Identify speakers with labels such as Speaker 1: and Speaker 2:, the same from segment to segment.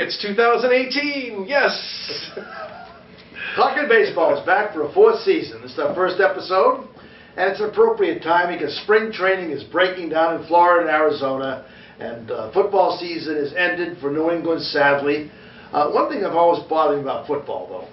Speaker 1: It's 2018. Yes.
Speaker 2: Talking Baseball is back for a fourth season. This is our first episode, and it's an appropriate time because spring training is breaking down in Florida and Arizona, and football season is ended for New England, sadly. One thing I've always bothered me about football, though,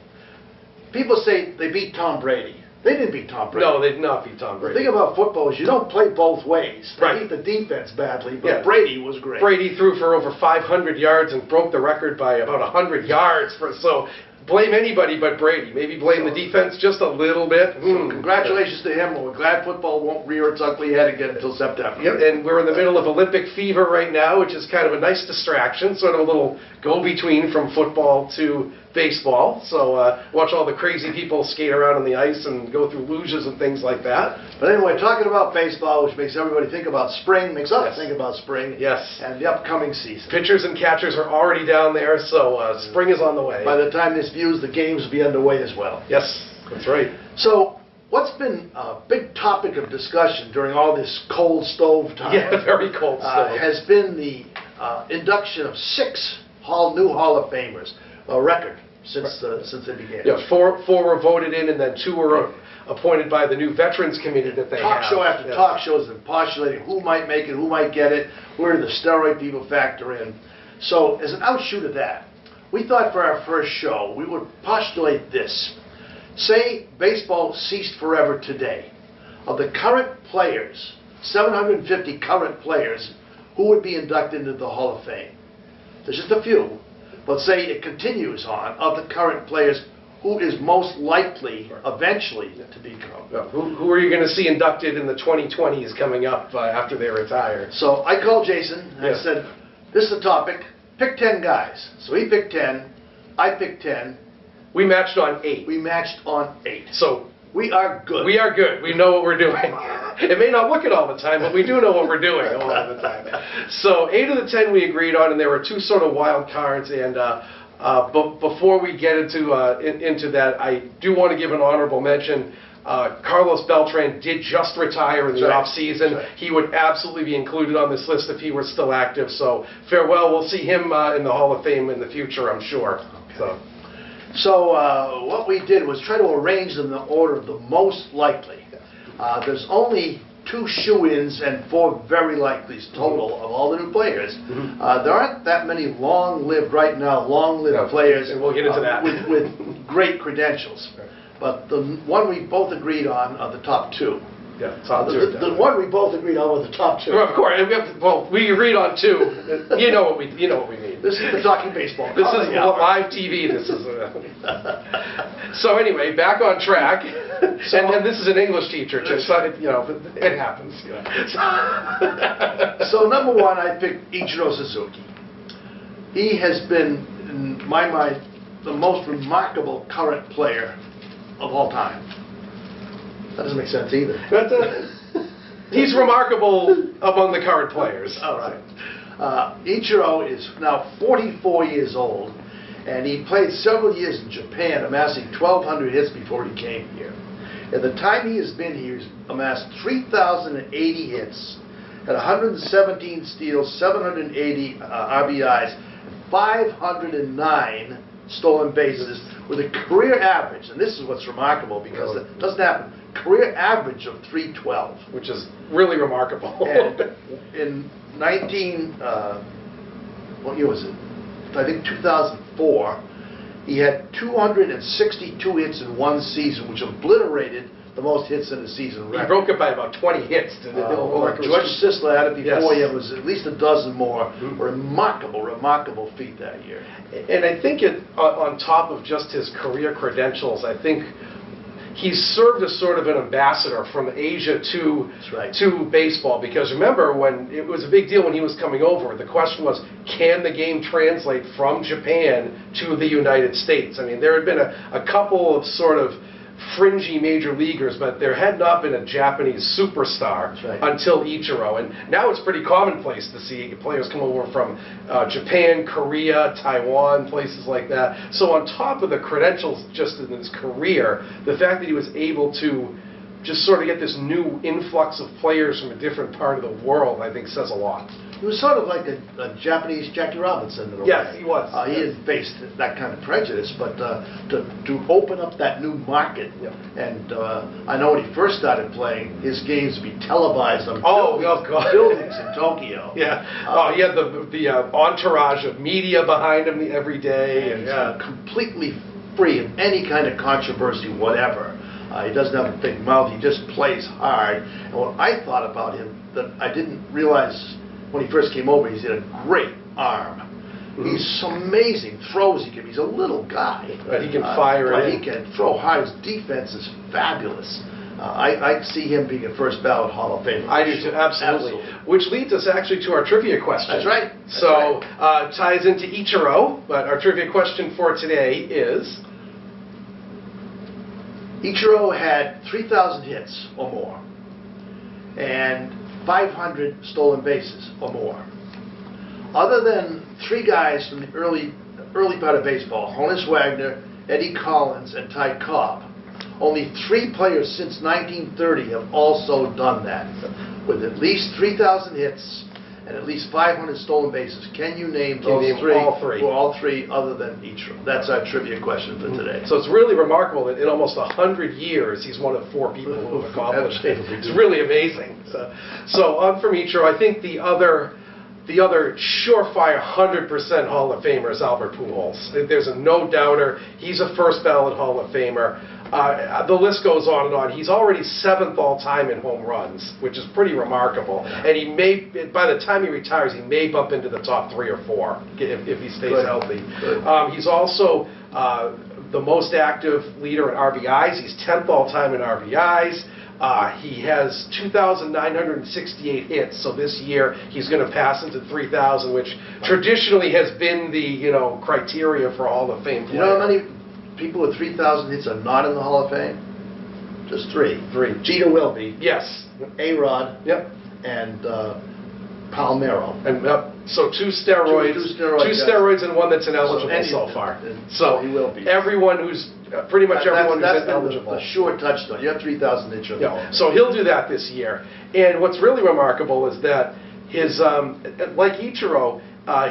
Speaker 2: people say they beat Tom Brady. They didn't beat Tom Brady.
Speaker 1: No, they did not beat Tom Brady.
Speaker 2: The thing about football is you don't play both ways. They
Speaker 1: Right.
Speaker 2: beat the defense badly, but
Speaker 1: Yeah.
Speaker 2: Brady was great.
Speaker 1: Brady threw for over 500 yards and broke the record by about 100 yards. So blame anybody but Brady. Maybe blame the defense just a little bit.
Speaker 2: So congratulations to him. We're glad football won't rear its ugly head again until September.
Speaker 1: Yep, and we're in the middle of Olympic fever right now, which is kind of a nice distraction, sort of a little go-between from football to baseball. So watch all the crazy people skate around on the ice and go through luges and things like that.
Speaker 2: But anyway, talking about baseball, which makes everybody think about spring, makes us
Speaker 1: Yes.
Speaker 2: think about spring
Speaker 1: Yes.
Speaker 2: and the upcoming season.
Speaker 1: Pitchers and catchers are already down there, so spring is on the way.
Speaker 2: By the time this views, the games will be underway as well.
Speaker 1: Yes, that's right.
Speaker 2: So, what's been a big topic of discussion during all this cold stove time
Speaker 1: Yeah, very cold still.
Speaker 2: has been the induction of 6 new Hall of Famers, a record since they began.
Speaker 1: Yeah, four were voted in, and then 2 were appointed by the new Veterans Committee that they
Speaker 2: Talk
Speaker 1: have.
Speaker 2: show after
Speaker 1: Yes.
Speaker 2: talk shows and postulating who might make it, who might get it, where do the steroid people factor in. So, as an outshoot of that, we thought for our first show we would postulate this. Say baseball ceased forever today. Of the current players, 750 current players, who would be inducted into the Hall of Fame? There's just a few, but say it continues on. Of the current players, who is most likely eventually to become?
Speaker 1: Well, who are you going to see inducted in the 2020s coming up after they retire?
Speaker 2: So I called Jason and
Speaker 1: Yeah.
Speaker 2: I said, this is the topic, pick 10 guys. So he picked 10, I picked 10,
Speaker 1: We matched on 8.
Speaker 2: we matched on 8.
Speaker 1: So
Speaker 2: We are good.
Speaker 1: we are good. We know what we're doing. It may not look it all the time, but we do know what we're doing all of the time. So 8 of the 10 we agreed on, and there were 2 sort of wild cards. And but before we get into that, I do want to give an honorable mention. Carlos Beltran did just retire in the
Speaker 2: That's right.
Speaker 1: off season.
Speaker 2: That's right.
Speaker 1: He would absolutely be included on this list if he were still active. So farewell. We'll see him in the Hall of Fame in the future, I'm sure.
Speaker 2: Okay. So what we did was try to arrange them in the order of the most likely. There's only 2 shoo-ins and 4 very likelies total of all the new players. There aren't that many long-lived
Speaker 1: No,
Speaker 2: players
Speaker 1: and we'll get into that.
Speaker 2: with great credentials. But the one we both agreed on are the top 2.
Speaker 1: Yeah, top 2.
Speaker 2: The one we both agreed on was the top 2.
Speaker 1: Well, of course. We agreed on 2. You know what we mean.
Speaker 2: This is the Talking Baseball.
Speaker 1: This is
Speaker 2: Comedy Hour.
Speaker 1: live TV. This is. So anyway, back on track. And this is an English teacher, too. So it happens.
Speaker 2: So number 1, I picked Ichiro Suzuki. He has been, in my mind, the most remarkable current player of all time. That doesn't make sense either.
Speaker 1: But, he's remarkable among the current players.
Speaker 2: All right. Ichiro is now 44 years old, and he played several years in Japan, amassing 1,200 hits before he came here. At the time he has been here, he's amassed 3,080 hits, had 117 steals, 780 RBIs, 509 stolen bases, with a career average, and this is what's remarkable because it doesn't happen, career average of 312.
Speaker 1: Which is really remarkable.
Speaker 2: And in what year was it? I think 2004, he had 262 hits in one season, which obliterated the most hits in a season record.
Speaker 1: He broke it by about 20 hits.
Speaker 2: George Sisler had it before
Speaker 1: Yes.
Speaker 2: him. It was at least a dozen more. Remarkable feat that year.
Speaker 1: And I think on top of just his career credentials, I think he's served as sort of an ambassador from Asia to baseball. Because remember, when it was a big deal when he was coming over, the question was, can the game translate from Japan to the United States? I mean, there had been a couple of sort of fringy major leaguers, but there had not been a Japanese superstar until Ichiro. And now it's pretty commonplace to see players come over from Japan, Korea, Taiwan, places like that. So on top of the credentials just in his career, the fact that he was able to just sort of get this new influx of players from a different part of the world, I think says a lot.
Speaker 2: He was sort of like a Japanese Jackie Robinson in a way.
Speaker 1: Yes, he was.
Speaker 2: He didn't face that kind of prejudice, but to open up that new market, and I know when he first started playing, his games would be televised on
Speaker 1: God.
Speaker 2: buildings in Tokyo.
Speaker 1: Yeah. He had the entourage of media behind him every day.
Speaker 2: And completely free of any kind of controversy, whatever. He doesn't have a big mouth. He just plays hard. And what I thought about him that I didn't realize when he first came over, he's got a great arm. He's amazing throws he can. He's a little guy.
Speaker 1: But he can fire
Speaker 2: but
Speaker 1: it.
Speaker 2: He can throw hard. His defense is fabulous. I see him being a first ballot Hall of Famer.
Speaker 1: I do too, absolutely. Which leads us actually to our trivia question.
Speaker 2: That's right.
Speaker 1: So ties into Ichiro, but our trivia question for today is...
Speaker 2: Ichiro had 3,000 hits or more, and 500 stolen bases or more. Other than three guys from the early part of baseball, Honus Wagner, Eddie Collins, and Ty Cobb, only three players since 1930 have also done that, with at least 3,000 hits and at least 500 stolen bases. Can you name those three?
Speaker 1: All three.
Speaker 2: Well, all three other than Ichiro. That's our trivia question for today.
Speaker 1: So it's really remarkable that in almost 100 years, he's one of 4 people who have accomplished it. It's really amazing. So on from Ichiro, I think the other surefire 100% Hall of Famer is Albert Pujols. There's a no-doubter. He's a first ballot Hall of Famer. The list goes on and on. He's already 7th all-time in home runs, which is pretty remarkable. And he may, by the time he retires, he may bump into the top 3 or 4 if he stays healthy. He's also the most active leader in RBIs. He's 10th all-time in RBIs. He has 2,968 hits, so this year he's going to pass into 3,000, which traditionally has been the criteria for Hall of Fame players.
Speaker 2: You know how many people with 3,000 hits are not in the Hall of Fame? Just 3. Jeter will be.
Speaker 1: Yes.
Speaker 2: A-Rod.
Speaker 1: Yep.
Speaker 2: And Palmeiro.
Speaker 1: And so 2 steroids, two steroids, and 1 that's ineligible so far. So
Speaker 2: he will be.
Speaker 1: Everyone who's pretty much everyone who's ineligible.
Speaker 2: That's a sure touchdown. You have 3,000 hits.
Speaker 1: So he'll do that this year. And what's really remarkable is that his, like Ichiro,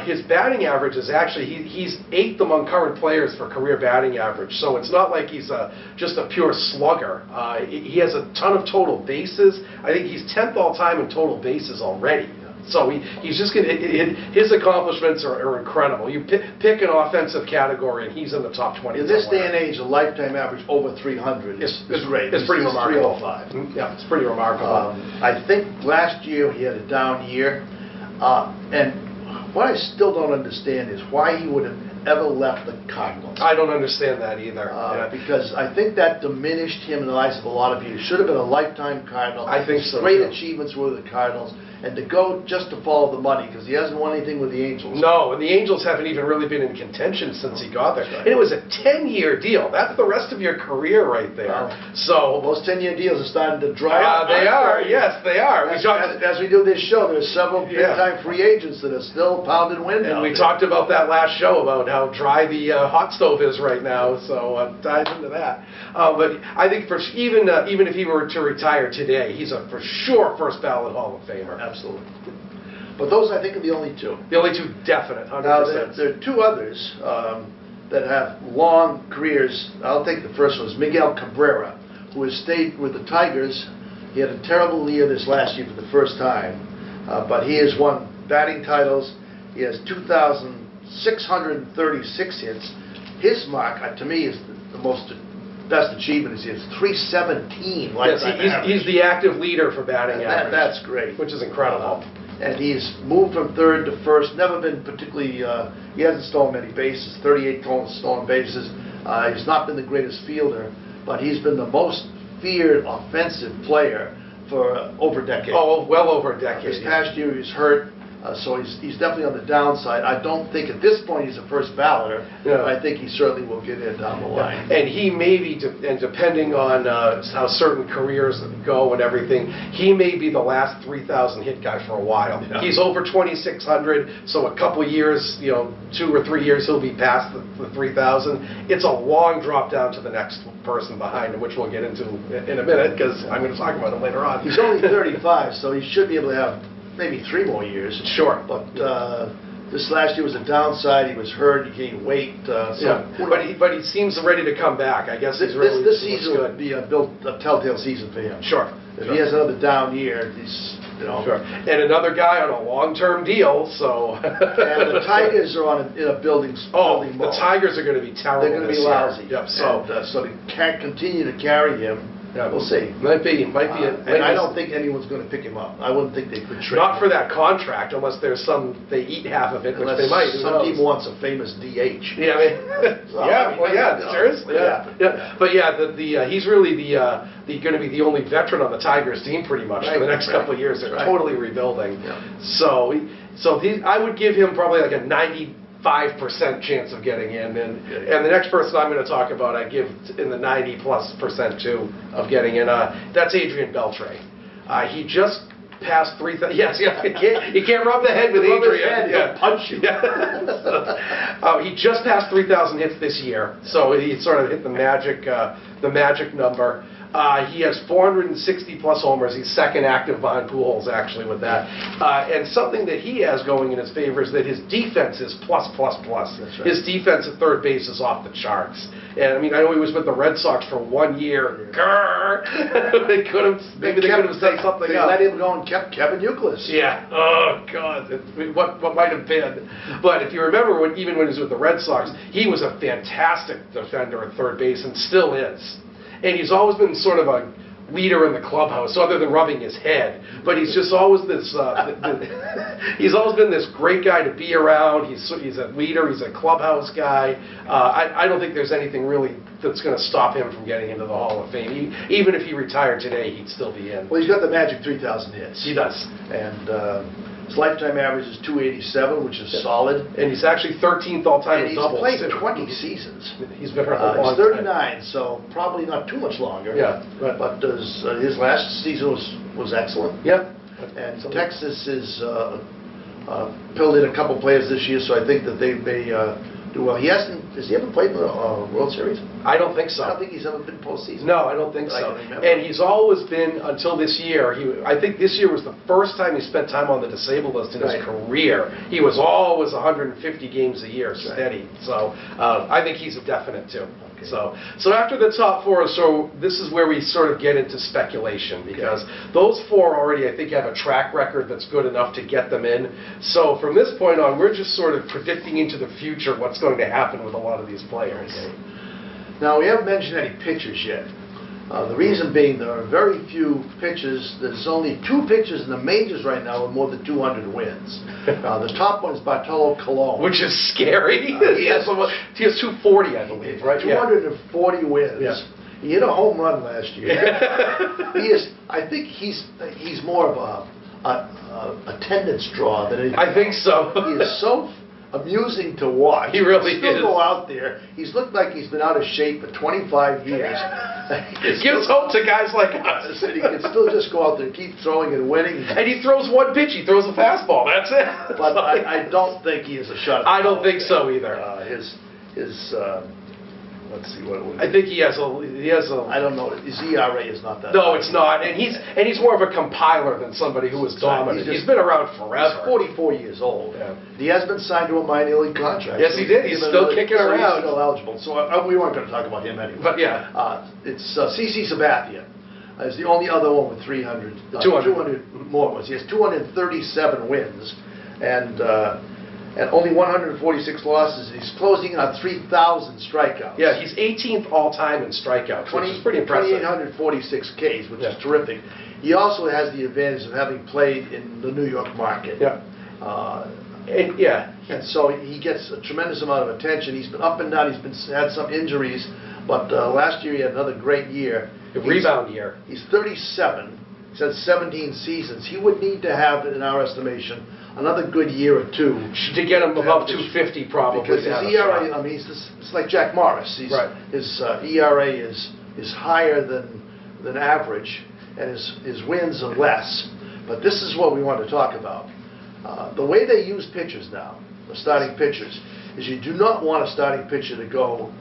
Speaker 1: his batting average is actually, he's 8th among current players for career batting average. So it's not like he's just a pure slugger. He has a ton of total bases. I think he's 10th all-time in total bases already. So he's just going to, his accomplishments are incredible. You pick an offensive category and he's in the top 20.
Speaker 2: In this day and age, a lifetime average over 300 is great.
Speaker 1: It's pretty remarkable.
Speaker 2: 305.
Speaker 1: Yeah, it's pretty remarkable.
Speaker 2: I think last year he had a down year. And what I still don't understand is why he would have ever left the Cardinals.
Speaker 1: I don't understand that either.
Speaker 2: Because I think that diminished him in the eyes of a lot of people. He should have been a lifetime Cardinal.
Speaker 1: I think so.
Speaker 2: Great achievements were the Cardinals. And to go just to follow the money, because he hasn't won anything with the Angels.
Speaker 1: No, and the Angels haven't even really been in contention since he got there. And it was a 10-year deal. That's the rest of your career right there. So
Speaker 2: those 10-year deals are starting to dry up.
Speaker 1: They are, yes, they are.
Speaker 2: As we do this show, there's several big-time free agents that are still pounding wind out
Speaker 1: there. We talked about that last show, about how dry the hot stove is right now, so ties into that. But I think even if he were to retire today, he's a for sure first ballot Hall of Famer.
Speaker 2: Absolutely. But those, I think, are the only 2.
Speaker 1: The only 2 definite, 100%.
Speaker 2: Now, there are 2 others that have long careers. I'll take the first one. Is Miguel Cabrera, who has stayed with the Tigers. He had a terrible year this last year for the first time, but he has won batting titles. He has 2,636 hits. His mark, to me, is the best achievement. He has 317 lifetime average.
Speaker 1: He's the active leader for batting average.
Speaker 2: That's great.
Speaker 1: Which is incredible.
Speaker 2: And he's moved from 3rd to 1st. Never been particularly, he hasn't stolen many bases, 38 total stolen bases. He's not been the greatest fielder, but he's been the most feared offensive player for over a decade.
Speaker 1: Oh, well over a decade.
Speaker 2: This past year he was hurt. So he's definitely on the downside. I don't think at this point he's a first balloter,
Speaker 1: Yeah.
Speaker 2: but I think he certainly will get in down the line.
Speaker 1: And he may be, and depending on how certain careers go and everything, he may be the last 3,000 hit guy for a while.
Speaker 2: Yeah.
Speaker 1: He's over 2,600, so a couple years, 2 or 3 years, he'll be past the 3,000. It's a long drop down to the next person behind him, which we'll get into in a minute, because I'm going to talk about him later on.
Speaker 2: He's only 35, so he should be able to have maybe 3 more years.
Speaker 1: Sure.
Speaker 2: But this last year was a downside. He was hurt. He gained weight.
Speaker 1: But he seems ready to come back. I guess
Speaker 2: This season
Speaker 1: good.
Speaker 2: would be a telltale season for him.
Speaker 1: Sure.
Speaker 2: If he has another down year, he's,
Speaker 1: Sure. And another guy on a long-term deal, so...
Speaker 2: And the Tigers are in a building
Speaker 1: the
Speaker 2: mode.
Speaker 1: Tigers are going to be terrible.
Speaker 2: They're going to be lousy.
Speaker 1: Yep.
Speaker 2: So they can't continue to carry him.
Speaker 1: Yeah.
Speaker 2: We'll see.
Speaker 1: Might be.
Speaker 2: And I don't think anyone's going to pick him up. I wouldn't think they could trade
Speaker 1: Not for
Speaker 2: him.
Speaker 1: that contract, unless there's they eat half of it, which
Speaker 2: Unless
Speaker 1: they might. Who
Speaker 2: some
Speaker 1: knows?
Speaker 2: team wants a famous DH.
Speaker 1: Yeah, seriously. Yeah. But yeah, he's really going to be the only veteran on the Tigers team pretty much for the next couple of years. They're totally rebuilding.
Speaker 2: Yeah.
Speaker 1: So I would give him probably like a 95% chance of getting in, and the next person I'm going to talk about, I give in the 90+% too of getting in. That's Adrian Beltre. He just passed 3,000. Yes, you can't rub the head with Adrian.
Speaker 2: He'll punch you.
Speaker 1: He just passed 3,000 hits this year, so he sort of hit the magic number. He has 460 plus homers. He's second active behind Pujols actually with that. And something that he has going in his favor is that his defense is plus.
Speaker 2: That's right.
Speaker 1: His defense at third base is off the charts. And I mean, I know he was with the Red Sox for 1 year. Grrr. Maybe they could have set something
Speaker 2: They
Speaker 1: up.
Speaker 2: let him go and kept Kevin Youkilis.
Speaker 1: Yeah. Oh God. What might have been? But if you remember, even when he was with the Red Sox, he was a fantastic defender at third base and still is. And he's always been sort of a leader in the clubhouse, other than rubbing his head. But he's just always this. He's always been this great guy to be around. He's a leader. He's a clubhouse guy. I don't think there's anything really that's going to stop him from getting into the Hall of Fame. Even if he retired today, he'd still be in.
Speaker 2: Well, he's got the magic 3,000 hits.
Speaker 1: He does.
Speaker 2: And his lifetime average is 287, which is solid.
Speaker 1: And he's actually 13th all-time in doubles.
Speaker 2: And he's played 20 seasons.
Speaker 1: He's been around a long
Speaker 2: He's 39,
Speaker 1: time.
Speaker 2: so probably not too much longer.
Speaker 1: Yeah. Right.
Speaker 2: But his last season was excellent.
Speaker 1: Yeah.
Speaker 2: And Texas is filled in a couple players this year, so I think that they do well. Has he ever played in the World Series?
Speaker 1: I don't think so.
Speaker 2: I don't think he's ever been postseason.
Speaker 1: No, I don't think
Speaker 2: I
Speaker 1: so.
Speaker 2: can remember.
Speaker 1: And he's always been, until this year, I think this year was the first time he spent time on the disabled list in his career. He was always 150 games a year, steady. So I think he's a definite too. Okay. So after the top four, so this is where we sort of get into speculation, because those four already, I think, have a track record that's good enough to get them in. So from this point on, we're just sort of predicting into the future what's going to happen with a lot of these players.
Speaker 2: Okay. Now, we haven't mentioned any pitchers yet. The reason being there are very few pitchers. There's only 2 pitchers in the majors right now with more than 200 wins. The top one is Bartolo Colon.
Speaker 1: Which is scary. He has 240, I believe, right?
Speaker 2: 240 wins.
Speaker 1: Yeah.
Speaker 2: He hit a home run last year. I think he's more of a attendance draw than anything.
Speaker 1: I think so.
Speaker 2: He is so amusing to watch.
Speaker 1: He really
Speaker 2: still
Speaker 1: is.
Speaker 2: Go out there. He's looked like he's been out of shape for 25 years.
Speaker 1: It gives hope to guys like us.
Speaker 2: He can still just go out there and keep throwing and winning.
Speaker 1: And he throws one pitch. He throws a fastball. That's it.
Speaker 2: But I don't think he is a shutout.
Speaker 1: I don't think so either.
Speaker 2: Let's see what it was.
Speaker 1: I think he has a.
Speaker 2: I don't know. His ERA is not that.
Speaker 1: No,
Speaker 2: high.
Speaker 1: it's not. And he's more of a compiler than somebody who was dominant. He's been around forever.
Speaker 2: He's 44 years old.
Speaker 1: Yeah.
Speaker 2: He has been signed to a minor league contract.
Speaker 1: Yes, he did. He's still kicking around.
Speaker 2: He's still eligible. So we weren't going to talk about him anyway.
Speaker 1: But yeah.
Speaker 2: It's CC Sabathia. Is the only other one with 200 more wins. He has 237 wins, and only 146 losses. He's closing in on 3,000 strikeouts.
Speaker 1: Yeah, he's 18th all-time in strikeouts, which is pretty impressive.
Speaker 2: 2,846 Ks, which is terrific. He also has the advantage of having played in the New York market.
Speaker 1: Yeah.
Speaker 2: And so he gets a tremendous amount of attention. He's been up and down. He's had some injuries, but last year he had another great year.
Speaker 1: Rebound year.
Speaker 2: He's 37, says 17 seasons. He would need to have, in our estimation, another good year or two.
Speaker 1: To get him above 250 probably.
Speaker 2: Because
Speaker 1: to
Speaker 2: his
Speaker 1: have a
Speaker 2: ERA,
Speaker 1: shot.
Speaker 2: I mean, it's like Jack Morris.
Speaker 1: Right.
Speaker 2: His ERA is higher than average, and his wins are less. But this is what we want to talk about. The way they use pitchers now, the starting pitchers, is you do not want a starting pitcher to go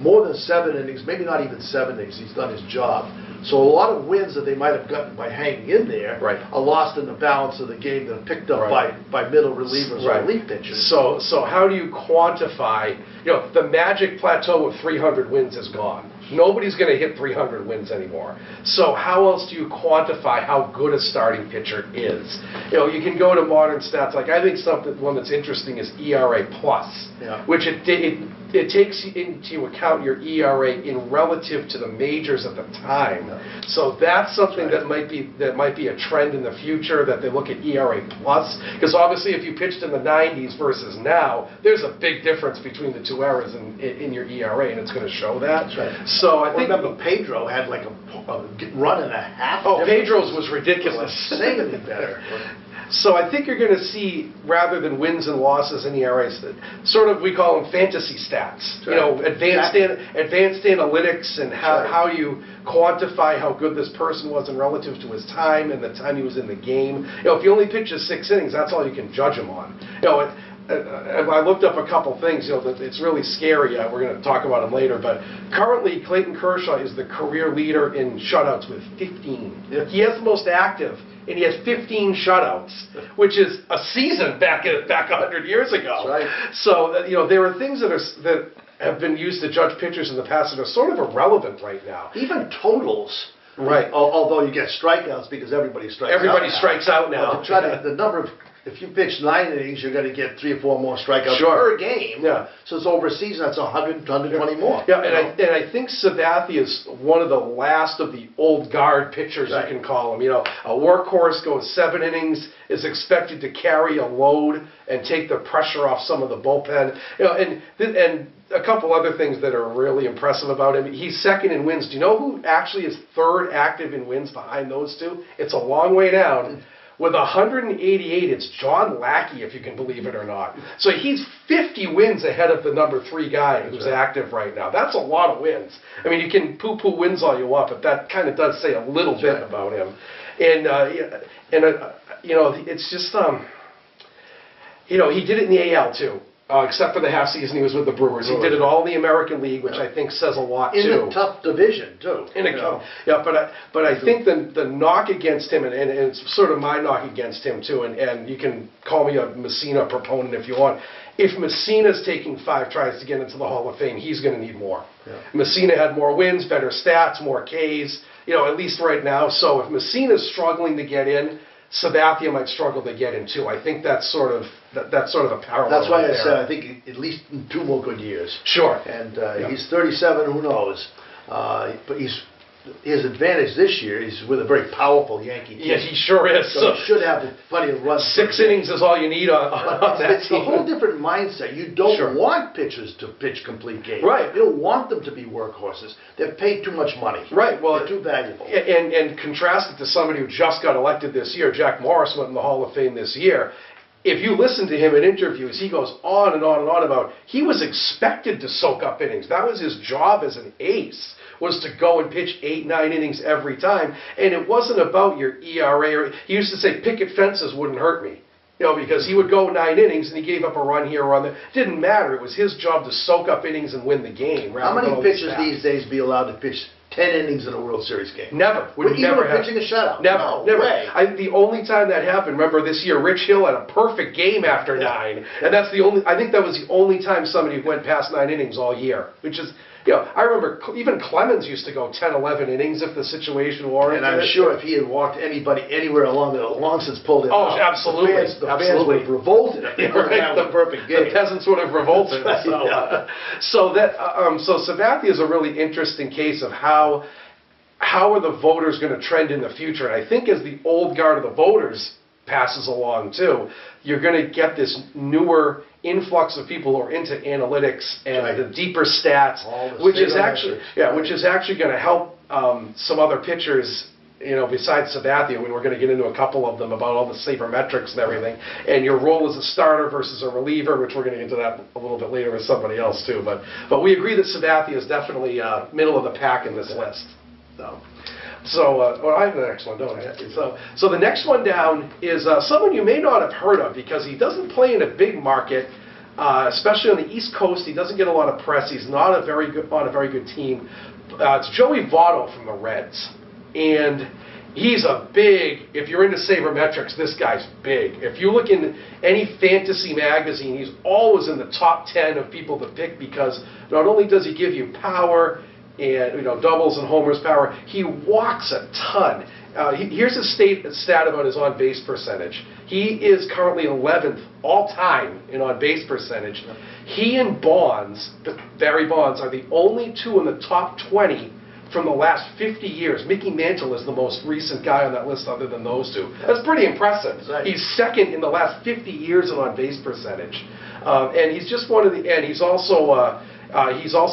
Speaker 2: more than 7 innings, maybe not even 7 innings. He's done his job. So a lot of wins that they might have gotten by hanging in there are lost in the balance of the game that are picked up by middle relievers or relief pitchers.
Speaker 1: So how do you quantify, the magic plateau of 300 wins is gone. Nobody's going to hit 300 wins anymore. So how else do you quantify how good a starting pitcher is? You can go to modern stats. Like I think one that's interesting is ERA plus, which it takes into account your ERA in relative to the majors at the time. So that's something that might be a trend in the future, that they look at ERA plus, because obviously if you pitched in the 90s versus now, there's a big difference between the two eras in your ERA, and it's going to show that.
Speaker 2: That's right.
Speaker 1: So I think
Speaker 2: remember Pedro had like a run and a half.
Speaker 1: Oh, Pedro's was ridiculous.
Speaker 2: Insanely better.
Speaker 1: So I think you're going to see, rather than wins and losses in ERAs, sort of, we call them fantasy stats. Advanced analytics, and how you quantify how good this person was in relative to his time and the time he was in the game. If he only pitches 6 innings, that's all you can judge him on. I looked up a couple things, it's really scary. We're going to talk about them later, but currently Clayton Kershaw is the career leader in shutouts with 15.
Speaker 2: Yeah.
Speaker 1: He has the most active, and he has 15 shutouts, which is a season back 100 years ago.
Speaker 2: That's right.
Speaker 1: So there are things that have been used to judge pitchers in the past that are sort of irrelevant right now.
Speaker 2: Even totals.
Speaker 1: Right.
Speaker 2: Although you get strikeouts because everybody strikes out.
Speaker 1: Everybody strikes out now.
Speaker 2: But the number of, if you pitch 9 innings, you're going to get 3 or 4 more strikeouts per game.
Speaker 1: Yeah.
Speaker 2: So it's over a season, that's 100, 120 more.
Speaker 1: Yeah, and I think Sabathia is one of the last of the old guard pitchers, you can call him. A workhorse goes 7 innings, is expected to carry a load and take the pressure off some of the bullpen. And a couple other things that are really impressive about him. He's second in wins. Do you know who actually is third active in wins behind those two? It's a long way down. With 188, it's John Lackey, if you can believe it or not. So he's 50 wins ahead of the number 3 guy who's active right now. That's a lot of wins. I mean, you can poo-poo wins all you want, but that kind of does say a little bit about him. And it's just, he did it in the AL too. Except for the half season he was with the Brewers. He did it all in the American League, which I think says a lot, too.
Speaker 2: In a tough division, too.
Speaker 1: But I think the knock against him, and it's sort of my knock against him, too, and you can call me a Messina proponent if you want. If Messina's taking 5 tries to get into the Hall of Fame, he's going to need more. Yeah. Messina had more wins, better stats, more Ks, at least right now. So if Messina's struggling to get in, Sabathia might struggle to get in too. I think that's sort of a parallel.
Speaker 2: That's why I said I think at least 2 more good years.
Speaker 1: Sure.
Speaker 2: And he's 37. Who knows? But his advantage this year is with a very powerful Yankee team.
Speaker 1: Yeah, he sure is.
Speaker 2: So he should have plenty of runs.
Speaker 1: 6 innings is all you need on that
Speaker 2: It's
Speaker 1: team.
Speaker 2: a whole different mindset. You don't want pitchers to pitch complete games.
Speaker 1: Right.
Speaker 2: You don't want them to be workhorses. They're paid too much money.
Speaker 1: Right. Well,
Speaker 2: they're too valuable.
Speaker 1: And contrast it to somebody who just got elected this year. Jack Morris went in the Hall of Fame this year. If you listen to him in interviews, he goes on and on and on about he was expected to soak up innings. That was his job as an ace, was to go and pitch 8, 9 innings every time. And it wasn't about your ERA. He used to say picket fences wouldn't hurt me. Because he would go 9 innings and he gave up a run here or run there. It didn't matter. It was his job to soak up innings and win the game.
Speaker 2: How many pitchers these days be allowed to pitch 10 innings in a World Series game?
Speaker 1: Never.
Speaker 2: Would never have. Pitching a shutout?
Speaker 1: Never. Way. The only time that happened, remember this year, Rich Hill had a perfect game after 9. And that's I think that was the only time somebody went past 9 innings all year. Which is, I remember even Clemens used to go 10, 11 innings if the situation warranted.
Speaker 2: And I'm sure if he had walked anybody anywhere along, the long since pulled him out.
Speaker 1: Absolutely.
Speaker 2: The fans would have revolted if they were having the perfect game.
Speaker 1: The peasants would have revolted.
Speaker 2: Right,
Speaker 1: so Sabathia is a really interesting case of how are the voters going to trend in the future. And I think as the old guard of the voters passes along too, you're going to get this newer influx of people who are into analytics and the deeper stats, which is actually going to help some other pitchers besides Sabathia, when we're going to get into a couple of them about all the sabermetrics and everything, and your role as a starter versus a reliever, which we're going to get into that a little bit later with somebody else too. But we agree that Sabathia is definitely middle of the pack in this list. I have the next one, don't I? So the next one down is someone you may not have heard of because he doesn't play in a big market, especially on the East Coast. He doesn't get a lot of press. He's not on a very good team. It's Joey Votto from the Reds, and he's a big. If you're into sabermetrics, this guy's big. If you look in any fantasy magazine, he's always in the top 10 of people to pick because not only does he give you power and doubles and homers power, he walks a ton. Here's a stat about his on-base percentage. He is currently 11th all-time in on-base percentage. He and Barry Bonds, are the only two in the top 20 from the last 50 years. Mickey Mantle is the most recent guy on that list other than those two. That's pretty impressive. Right. He's second in the last 50 years in on-base percentage. And he's just one of the, and he's also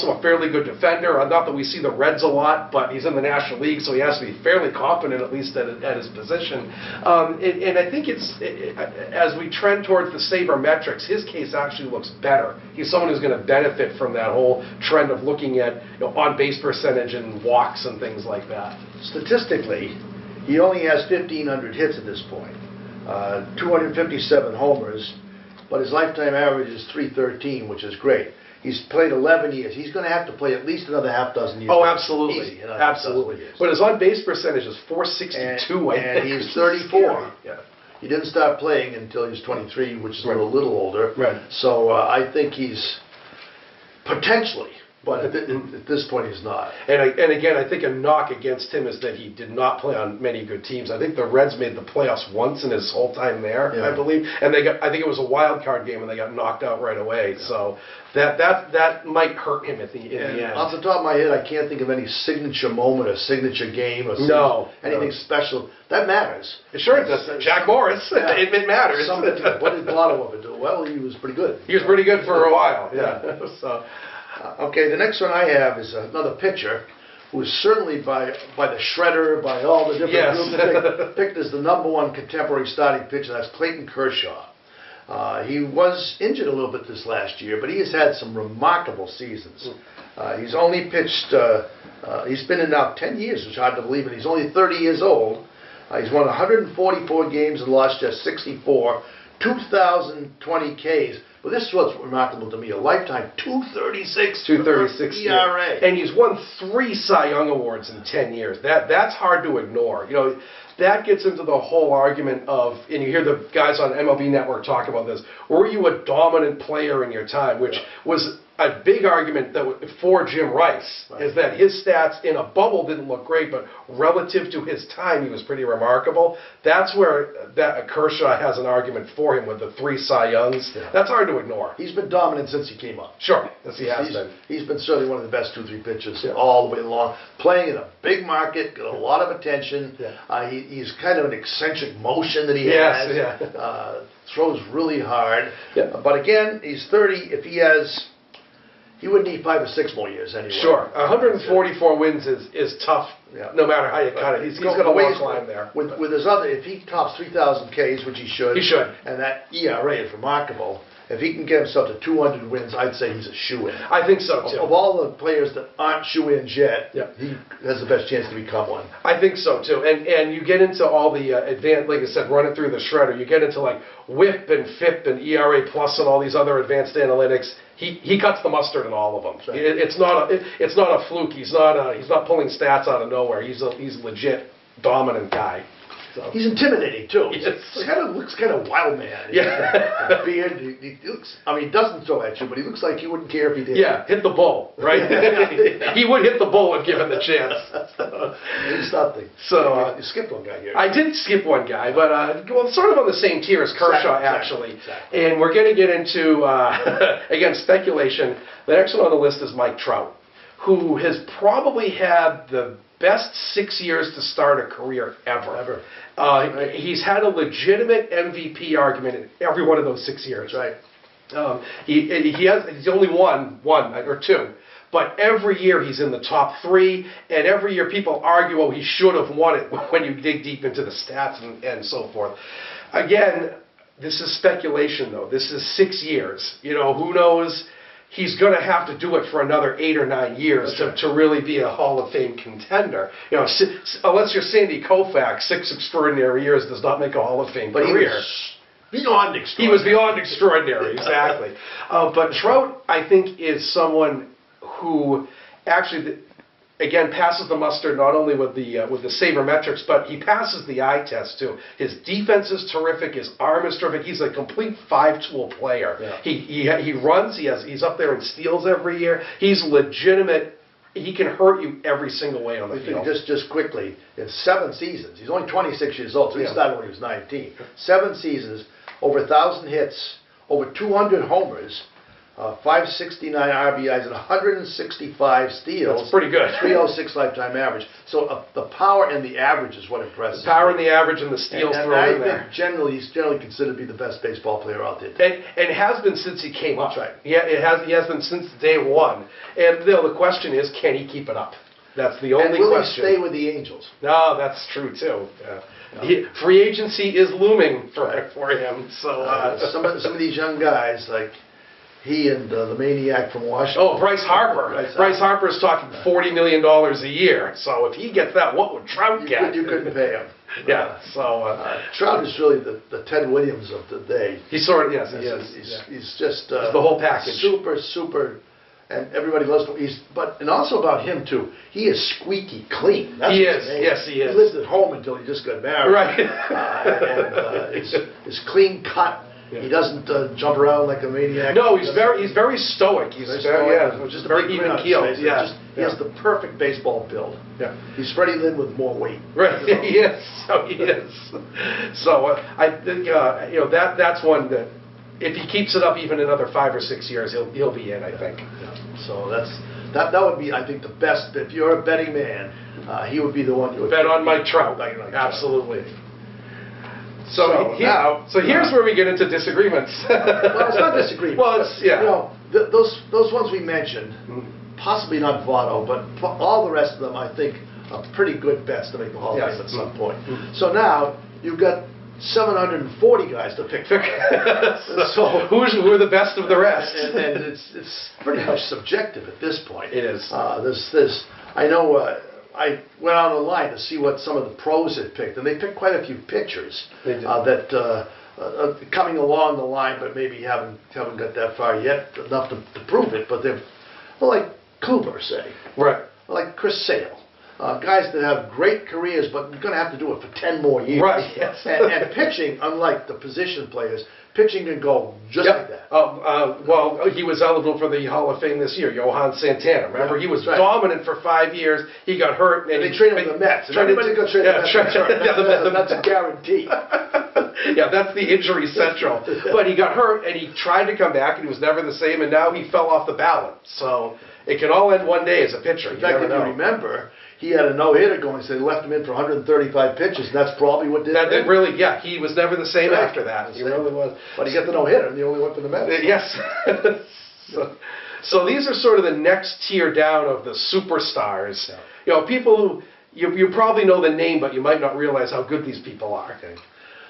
Speaker 1: a fairly good defender. Not that we see the Reds a lot, but he's in the National League, so he has to be fairly confident, at least at his position. And I think as we trend towards the sabermetrics, his case actually looks better. He's someone who's going to benefit from that whole trend of looking at on-base percentage and walks and things like that.
Speaker 2: Statistically, he only has 1,500 hits at this point, 257 homers, but his lifetime average is .313, which is great. He's played 11 years. He's going to have to play at least another half dozen years.
Speaker 1: Oh, absolutely.
Speaker 2: Easy,
Speaker 1: absolutely. But his on-base percentage is .462,
Speaker 2: and he's 34. Yeah. He didn't start playing until he was 23, which is a little older.
Speaker 1: Right.
Speaker 2: So I think he's potentially, but at this point he's not.
Speaker 1: And again, I think a knock against him is that he did not play on many good teams. I think the Reds made the playoffs once in his whole time there, I believe, and I think it was a wild card game, and they got knocked out right away. Yeah. So that might hurt him in the end.
Speaker 2: Off the top of my head, I can't think of any signature moment, a signature game, anything special that matters.
Speaker 1: It sure does. Jack Morris, it matters.
Speaker 2: What did Votto ever do? Well, he was pretty good.
Speaker 1: He was pretty good for a while. Yeah. So.
Speaker 2: Okay, the next one I have is another pitcher who is certainly by the shredder, by all the different groups, picked as the #1 contemporary starting pitcher. That's Clayton Kershaw. He was injured a little bit this last year, but he has had some remarkable seasons. He's only pitched, he's been in now 10 years, which is hard to believe, and he's only 30 years old. He's won 144 games and lost just 64, 2,020 Ks. But this is what's remarkable to me, a lifetime 236 ERA.
Speaker 1: And he's won 3 Cy Young Awards in 10 years. That's hard to ignore. That gets into the whole argument of, and you hear the guys on MLB Network talk about this, were you a dominant player in your time, which was a big argument for Jim Rice, is that his stats in a bubble didn't look great, but relative to his time, he was pretty remarkable. That's where Kershaw has an argument for him with the 3 Cy Youngs. Yeah. That's hard to ignore.
Speaker 2: He's been dominant since he came up.
Speaker 1: Sure, yes, he has been.
Speaker 2: He's been certainly one of the best 2-3 pitchers all the way along. Playing in a big market, got a lot of attention. Yeah. He's kind of an eccentric motion that he has. Yeah. Throws really hard. Yeah. But again, he's 30. If he would need 5 or 6 more years anyway.
Speaker 1: Sure. 144 wins is tough, no matter how you cut it. He's got a long climb there.
Speaker 2: With his other, if he tops 3,000 Ks, which he should. And that ERA is remarkable. If he can get himself to 200 wins, I'd say he's a shoo-in.
Speaker 1: I think so, too.
Speaker 2: Of all the players that aren't shoo-ins yet, he has the best chance to become one.
Speaker 1: I think so, too. And you get into all the advanced, like I said, run it through the shredder. You get into, like, WHIP and FIP and ERA plus and all these other advanced analytics. He cuts the mustard in all of them. Right. It's not a fluke. He's not pulling stats out of nowhere. He's a legit dominant guy. So.
Speaker 2: He's intimidating too. He looks kind of wild man. Yeah. Beard. He looks. I mean, he doesn't throw at you, but he looks like he wouldn't care if he did.
Speaker 1: Yeah, hit the bull, right? He would hit the bull if given the chance.
Speaker 2: He's something.
Speaker 1: So
Speaker 2: you skipped one guy here.
Speaker 1: I did skip one guy, but sort of on the same tier as Kershaw, actually. Exactly. And we're going to get into again speculation. The next one on the list is Mike Trout, who has probably had the best 6 years to start a career ever. He's had a legitimate MVP argument in every one of those 6 years.
Speaker 2: Right.
Speaker 1: He's only won 1 or 2. but every year he's in the top 3, and every year people argue, oh, he should have won it when you dig deep into the stats and so forth. Again, this is speculation, though. This is 6 years. You know, who knows? He's going to have to do it for another 8 or 9 years to really be a Hall of Fame contender. You know, unless you're Sandy Koufax, 6 extraordinary years does not make a Hall of Fame career.
Speaker 2: Beyond extraordinary.
Speaker 1: He was beyond extraordinary, exactly. But Trout, I think, is someone who actually, again, passes the muster not only with the sabermetrics, but he passes the eye test too. His defense is terrific. His arm is terrific. He's a complete 5-tool player. Yeah. He runs. He's up there in steals every year. He's legitimate. He can hurt you every single way on the field.
Speaker 2: Just quickly, in 7 seasons, he's only 26 years old, so he started when he was 19. 7 seasons, over 1,000 hits, over 200 homers, 569 RBIs, and 165 steals.
Speaker 1: That's pretty good.
Speaker 2: 306 lifetime average. So the power and the average is what impresses
Speaker 1: the power and the average and the steals thrown in there.
Speaker 2: I think he's generally considered to be the best baseball player out there.
Speaker 1: And has been since he came up.
Speaker 2: That's right.
Speaker 1: Yeah, he has been since day one. And the question is, can he keep it up? That's the only question.
Speaker 2: And will he stay with the Angels?
Speaker 1: No, that's true too. Free agency is looming for him. So
Speaker 2: some of these young guys, like he and the maniac from Washington.
Speaker 1: Oh, Bryce Harper. Bryce Harper is talking $40 million a year. So if he gets that, what would Trout get?
Speaker 2: You couldn't pay him.
Speaker 1: Yeah.
Speaker 2: Trout is really the Ted Williams of the day.
Speaker 1: He's sort of
Speaker 2: He's just
Speaker 1: the whole package.
Speaker 2: Super. And everybody loves him. And also about him too. He is squeaky clean. That's
Speaker 1: he is. Yes, he is.
Speaker 2: He lived at home until he just got married.
Speaker 1: Right.
Speaker 2: It's clean cut. Yeah. He doesn't jump around like a maniac.
Speaker 1: No, he's very stoic. He's just very even keeled. Yeah.
Speaker 2: He has the perfect baseball build.
Speaker 1: Yeah.
Speaker 2: He's Freddie Lynn with more weight.
Speaker 1: Right. He is. So he is. So I think that's one that if he keeps it up even another 5 or 6 years, he'll be in. I think.
Speaker 2: Yeah. So that would be, I think, the best. If you're a betting man, he would be the one you would
Speaker 1: bet on Mike Trout. Absolutely. So here's where we get into disagreements.
Speaker 2: Well, it's not disagreement.
Speaker 1: Well, it's
Speaker 2: those ones we mentioned, possibly not Votto, but all the rest of them, I think, are pretty good bets to make the Hall of Fame at some point. So now you've got 740 guys to pick from.
Speaker 1: So who are the best of the rest?
Speaker 2: And it's pretty much subjective at this point.
Speaker 1: It is.
Speaker 2: I know. I went out online to see what some of the pros had picked, and they picked quite a few pitchers that coming along the line, but maybe haven't got that far yet, enough to prove it. But they're like Kluber, say,
Speaker 1: right?
Speaker 2: Like Chris Sale, guys that have great careers, but you're going to have to do it for 10 more years.
Speaker 1: Right. Yes.
Speaker 2: And pitching, unlike the position players, pitching can go just like that.
Speaker 1: Well, he was eligible for the Hall of Fame this year, Johan Santana. Remember, he was dominant for 5 years. He got hurt. And
Speaker 2: they traded him to the Mets. Everybody got traded to the Mets. That's a guarantee.
Speaker 1: Yeah, that's the injury central. But he got hurt, and he tried to come back, and he was never the same, and now he fell off the ballot. So it can all end one day as a pitcher.
Speaker 2: In fact, if you remember, he had a no-hitter going, so they left him in for 135 pitches, and that's probably what did it.
Speaker 1: He was never the same after that. He really was.
Speaker 2: But he got the no-hitter, and he only went for the Mets.
Speaker 1: Yes. So these are sort of the next tier down of the superstars. Yeah. You know, people who, you probably know the name, but you might not realize how good these people are.
Speaker 2: Okay.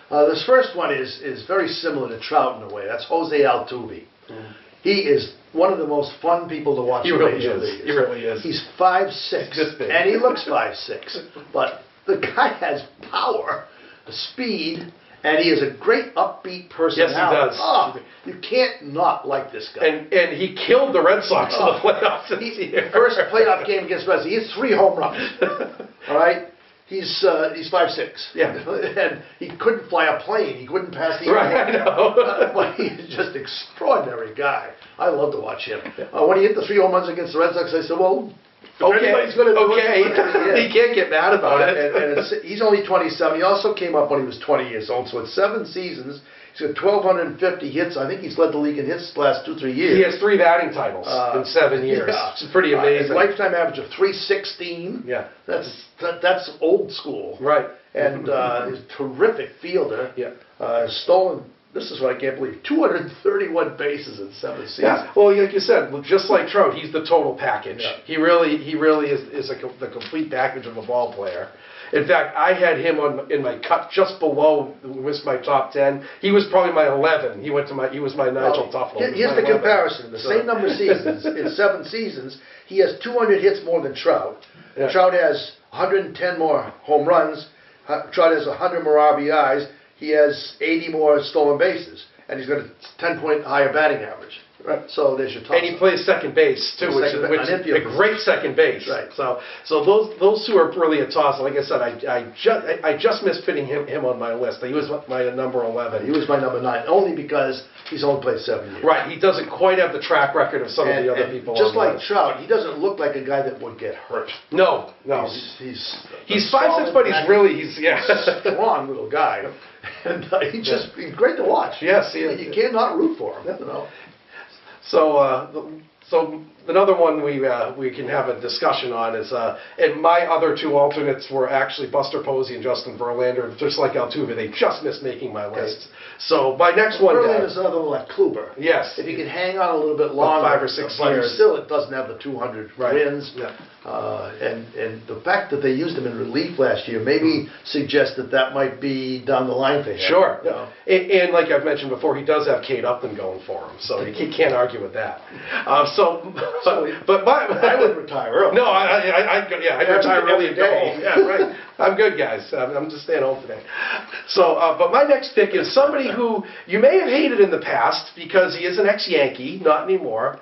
Speaker 2: This first one is very similar to Trout in a way. That's Jose Altuve. Mm. He is one of the most fun people to watch.
Speaker 1: He really is.
Speaker 2: He's 5'6", and he looks 5'6", but the guy has power, speed, and he has a great upbeat personality.
Speaker 1: Yes, he does.
Speaker 2: Oh, you can't not like this guy.
Speaker 1: And he killed the Red Sox in the playoffs this year.
Speaker 2: First playoff game against Red Sox, he hit 3 home runs. All right. He's 5'6".
Speaker 1: Yeah.
Speaker 2: And he couldn't fly a plane. He couldn't pass the
Speaker 1: right, I know.
Speaker 2: But he's just an extraordinary guy. I love to watch him. When he hit the 3 home runs against the Red Sox, I said, well, anybody's going to do it.
Speaker 1: He can't get mad about it.
Speaker 2: And he's only 27. He also came up when he was 20 years old. So it's 7 seasons. He's got 1,250 hits. I think he's led the league in hits the last 2-3 years.
Speaker 1: He has 3 batting titles in 7 years.
Speaker 2: Yeah.
Speaker 1: It's pretty amazing.
Speaker 2: His lifetime average of 316.
Speaker 1: Yeah.
Speaker 2: That's old school.
Speaker 1: Right.
Speaker 2: And he's a terrific fielder.
Speaker 1: Yeah.
Speaker 2: Stolen this is what I can't believe, 231 bases in 7 seasons.
Speaker 1: Yeah, well, like you said, just like Trout, he's the total package.
Speaker 2: Yeah.
Speaker 1: He really is the complete package of a ball player. In fact, I had him in my cut just below, missed my top 10. He was probably my 11. He was my Nigel Tufnell.
Speaker 2: Here's the comparison. The same number of seasons, in 7 seasons, he has 200 hits more than Trout.
Speaker 1: Yeah.
Speaker 2: Trout has 110 more home runs. Trout has 100 more RBIs. He has 80 more stolen bases. And he's got a 10-point higher batting average. Right. So there's your top.
Speaker 1: And he plays second base too, which is a great second base.
Speaker 2: Right.
Speaker 1: So those two are really a toss. Like I said, I just missed fitting him on my list. He was my number 11.
Speaker 2: He was my number 9, only because he's only played 7 years.
Speaker 1: Right. He doesn't quite have the track record of some of the other people.
Speaker 2: Just like Trout, he doesn't look like a guy that would get hurt.
Speaker 1: No. He's 5'6", but he's a
Speaker 2: strong little guy, and he's great to watch.
Speaker 1: Yes, he is.
Speaker 2: You cannot root for him. You know.
Speaker 1: So another one we can have a discussion on is, and my other 2 alternates were actually Buster Posey and Justin Verlander, just like Altuve. They just missed making my list. So my next one,
Speaker 2: Verlander's another one like Kluber.
Speaker 1: Yes,
Speaker 2: if he can hang on a little bit longer,
Speaker 1: 5 or 6 years,
Speaker 2: still it doesn't have the 200 wins.
Speaker 1: Yeah.
Speaker 2: And the fact that they used him in relief last year maybe suggests that might be down the line for him.
Speaker 1: Sure.
Speaker 2: You know?
Speaker 1: And like I've mentioned before, he does have Kate Upton going for him, so he can't argue with that. But
Speaker 2: I would retire early.
Speaker 1: No, I'd retire early and go home. Yeah, right. I'm good, guys. I'm just staying home today. So, but my next pick is somebody who you may have hated in the past because he is an ex-Yankee, not anymore.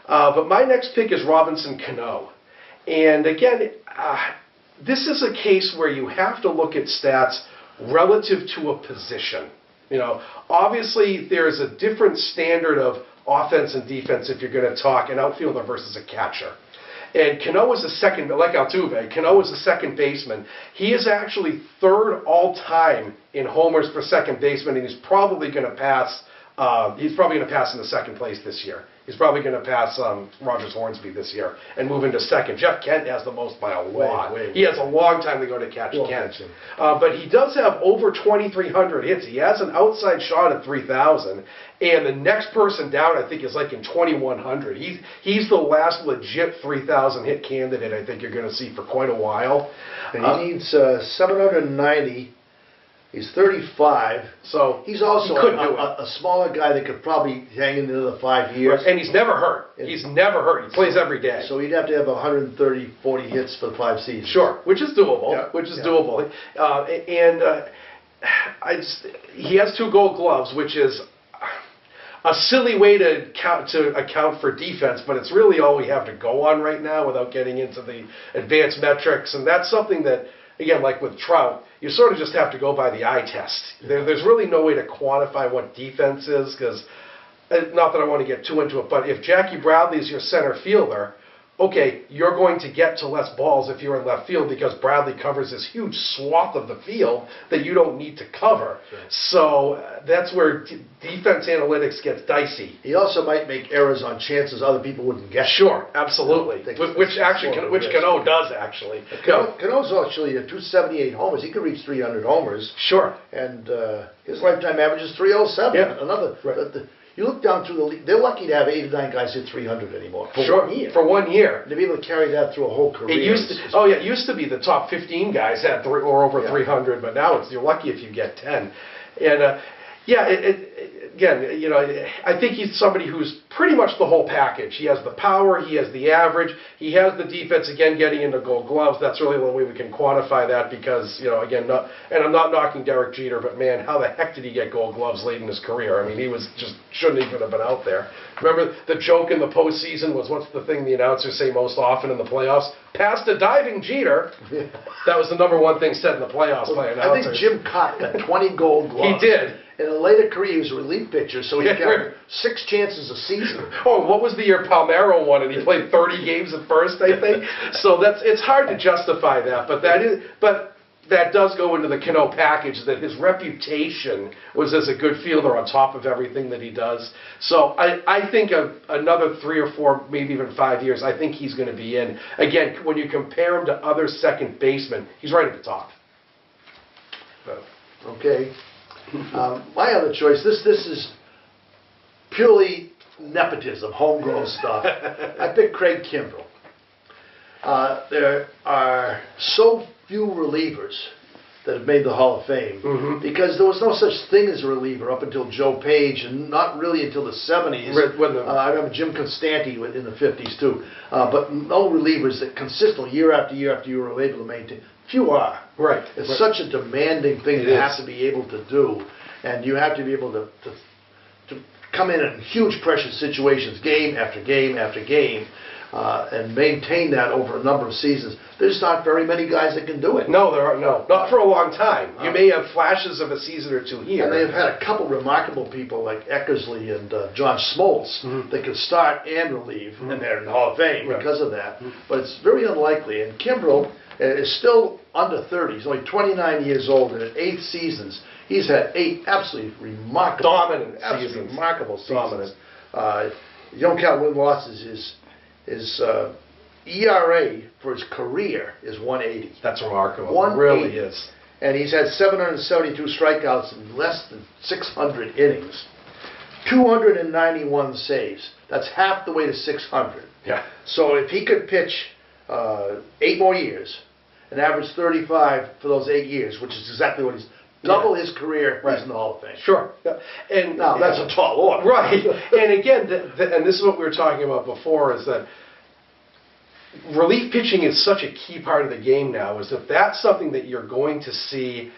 Speaker 1: But my next pick is Robinson Cano. And again, this is a case where you have to look at stats relative to a position. You know, obviously there's a different standard of offense and defense if you're going to talk an outfielder versus a catcher. And Cano is the second, like Altuve, Cano is the second baseman. He is actually 3rd all-time in homers for second baseman, and he's probably going to pass. He's probably going to pass in the 2nd place this year. He's probably going to pass Rogers Hornsby this year and move into 2nd. Jeff Kent has the most by a lot. He has a long time to go to catch Kent. But he does have over 2,300 hits. He has an outside shot at 3,000. And the next person down, I think, is like in 2,100. He's the last legit 3,000 hit candidate I think you're going to see for quite a while.
Speaker 2: And he needs 790. He's 35,
Speaker 1: so
Speaker 2: he's also a smaller guy that could probably hang in another 5 years.
Speaker 1: Right. And he's never hurt. He's never hurt. He plays every day.
Speaker 2: So he'd have to have 130, 40 hits for 5 seasons.
Speaker 1: Sure, which is doable. Yeah. Doable. He has 2 Gold Gloves, which is a silly way to account for defense, but it's really all we have to go on right now without getting into the advanced metrics, and that's something that, again, like with Trout, you sort of just have to go by the eye test. There's really no way to quantify what defense is, because, not that I want to get too into it, but if Jackie Bradley is your center fielder, okay, you're going to get to less balls if you're in left field because Bradley covers this huge swath of the field that you don't need to cover. Sure. So that's where defense analytics gets dicey.
Speaker 2: He also might make errors on chances other people wouldn't get.
Speaker 1: Sure, absolutely. Which Cano does actually.
Speaker 2: Cano's actually 278 homers. He could reach 300 homers.
Speaker 1: Sure.
Speaker 2: And his lifetime average is 307.
Speaker 1: Yeah.
Speaker 2: Another. Right. You look down through the league, they're lucky to have 8 or 9 guys hit 300 anymore.
Speaker 1: For 1 year. For 1 year.
Speaker 2: And to be able to carry that through a whole career.
Speaker 1: It used to be the top 15 guys had over 300, but now you're lucky if you get 10. And again, you know, I think he's somebody who's pretty much the whole package. He has the power, he has the average, he has the defense, again, getting into Gold Gloves. That's really the only way we can quantify that because, you know, again, and I'm not knocking Derek Jeter, but man, how the heck did he get Gold Gloves late in his career? I mean, he was just shouldn't even have been out there. Remember the joke in the postseason was, what's the thing the announcers say most often in the playoffs? Past a diving Jeter. Yeah. That was the #1 thing said in the playoffs by announcers.
Speaker 2: I think Jim Cott got 20 Gold Gloves.
Speaker 1: He did.
Speaker 2: In a later career, he was a relief pitcher, so he got 6 chances a season.
Speaker 1: Oh, what was the year Palmeiro won, and he played 30 games at first, I think? So it's hard to justify that, but that does go into the Cano package, that his reputation was as a good fielder on top of everything that he does. So I think of another 3 or 4, maybe even 5 years, I think he's going to be in. Again, when you compare him to other second basemen, he's right at the top.
Speaker 2: Okay. My other choice, this is purely nepotism, homegrown stuff. I picked Craig Kimbrell. There are so few relievers that have made the Hall of Fame because there was no such thing as a reliever up until Joe Page, and not really until the 70s. I remember Jim Constanti in the 50s too, but no relievers that consistently, year after year after year, were able to maintain. Few are.
Speaker 1: Right.
Speaker 2: It's such a demanding thing to have to be able to do, and you have to be able to come in huge pressure situations, game after game after game, and maintain that over a number of seasons. There's not very many guys that can do it.
Speaker 1: No, there are not for a long time. You may have flashes of a season or two here.
Speaker 2: And they've had a couple remarkable people like Eckersley and John Smoltz that can start and relieve, and they're in the Hall of Fame because of that. But it's very unlikely. And Kimbrell is still under 30. He's only 29 years old, and at 8 seasons, he's had 8 absolutely remarkable,
Speaker 1: dominant
Speaker 2: absolutely remarkable seasons.
Speaker 1: Dominant.
Speaker 2: You don't count win-losses. His ERA for his career is 180.
Speaker 1: That's remarkable.
Speaker 2: 180.
Speaker 1: It really is.
Speaker 2: And he's had 772 strikeouts in less than 600 innings. 291 saves. That's half the way to 600.
Speaker 1: Yeah.
Speaker 2: So if he could pitch 8 more years and average 35 for those 8 years, which is exactly what he's double his career, he's in the Hall of Fame.
Speaker 1: Sure. Yeah. And
Speaker 2: now that's a tall order.
Speaker 1: Right. And again, and this is what we were talking about before, is that relief pitching is such a key part of the game now, is that that's something that you're going to see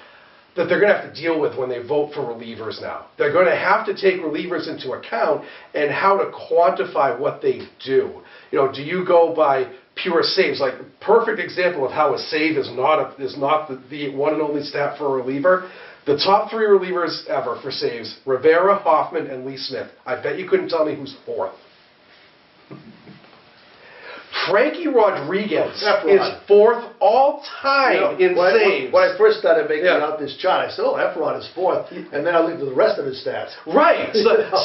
Speaker 1: that they're going to have to deal with when they vote for relievers now. They're going to have to take relievers into account and how to quantify what they do. You know, do you go by pure saves? Like, perfect example of how a save is not the one and only stat for a reliever. The top 3 relievers ever for saves: Rivera, Hoffman, and Lee Smith. I bet you couldn't tell me who's 4th. Frankie Rodriguez is 4th all time in saves.
Speaker 2: When I first started making out this chart, I said, oh, Efron is 4th, and then I looked at the rest of his stats.
Speaker 1: Right.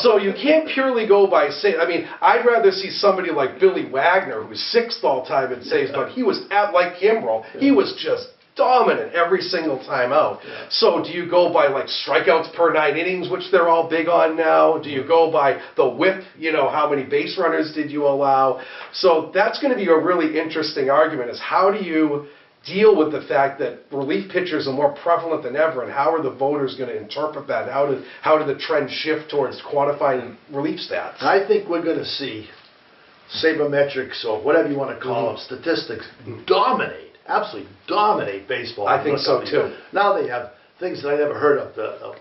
Speaker 1: So you can't purely go by saves. I mean, I'd rather see somebody like Billy Wagner, who's 6th all time in saves, but he was like Kimbrell. He was just dominant every single time out. Yeah. So do you go by like strikeouts per 9 innings, which they're all big on now? Do you go by the whip, you know, how many base runners did you allow? So that's going to be a really interesting argument, is how do you deal with the fact that relief pitchers are more prevalent than ever, and how are the voters going to interpret that? How do the trends shift towards quantifying relief stats?
Speaker 2: I think we're going to see sabermetrics, or whatever you want to call them, statistics, dominate. Absolutely dominate baseball.
Speaker 1: I think so too.
Speaker 2: Now they have things that I never heard of. The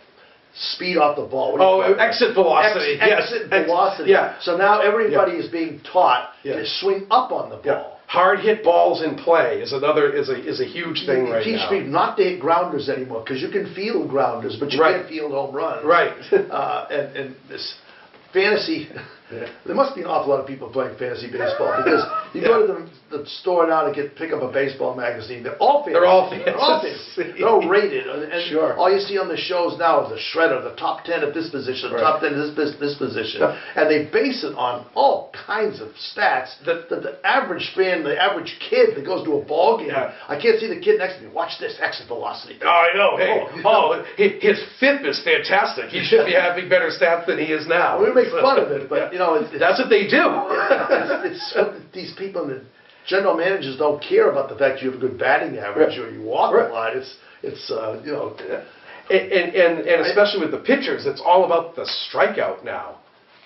Speaker 2: speed off the ball.
Speaker 1: Exit velocity.
Speaker 2: Exit velocity.
Speaker 1: Yeah.
Speaker 2: So now everybody is being taught to swing up on the ball.
Speaker 1: Yeah. Hard hit balls in play is a huge thing right now.
Speaker 2: You teach people not to hit grounders anymore, because you can field grounders, but you can't field home runs.
Speaker 1: Right.
Speaker 2: And this fantasy. There must be an awful lot of people playing fantasy baseball, because you go to the store now to pick up a baseball magazine. They're all fantasy.
Speaker 1: They're all fantasy.
Speaker 2: They're all rated. And all you see on the shows now is the shredder, the top 10 at this position, the top 10 at this position. Yeah. And they base it on all kinds of stats that the average fan, the average kid that goes to a ball game, I can't see the kid next to me. Watch this exit velocity.
Speaker 1: Oh, I know. Hey, his FIP is fantastic. He should be having better stats than he is now.
Speaker 2: We make fun of it, but
Speaker 1: that's what they do.
Speaker 2: It's these people, the general managers, don't care about the fact you have a good batting average or you walk a lot. It's you know,
Speaker 1: and especially with the pitchers, it's all about the strikeout now.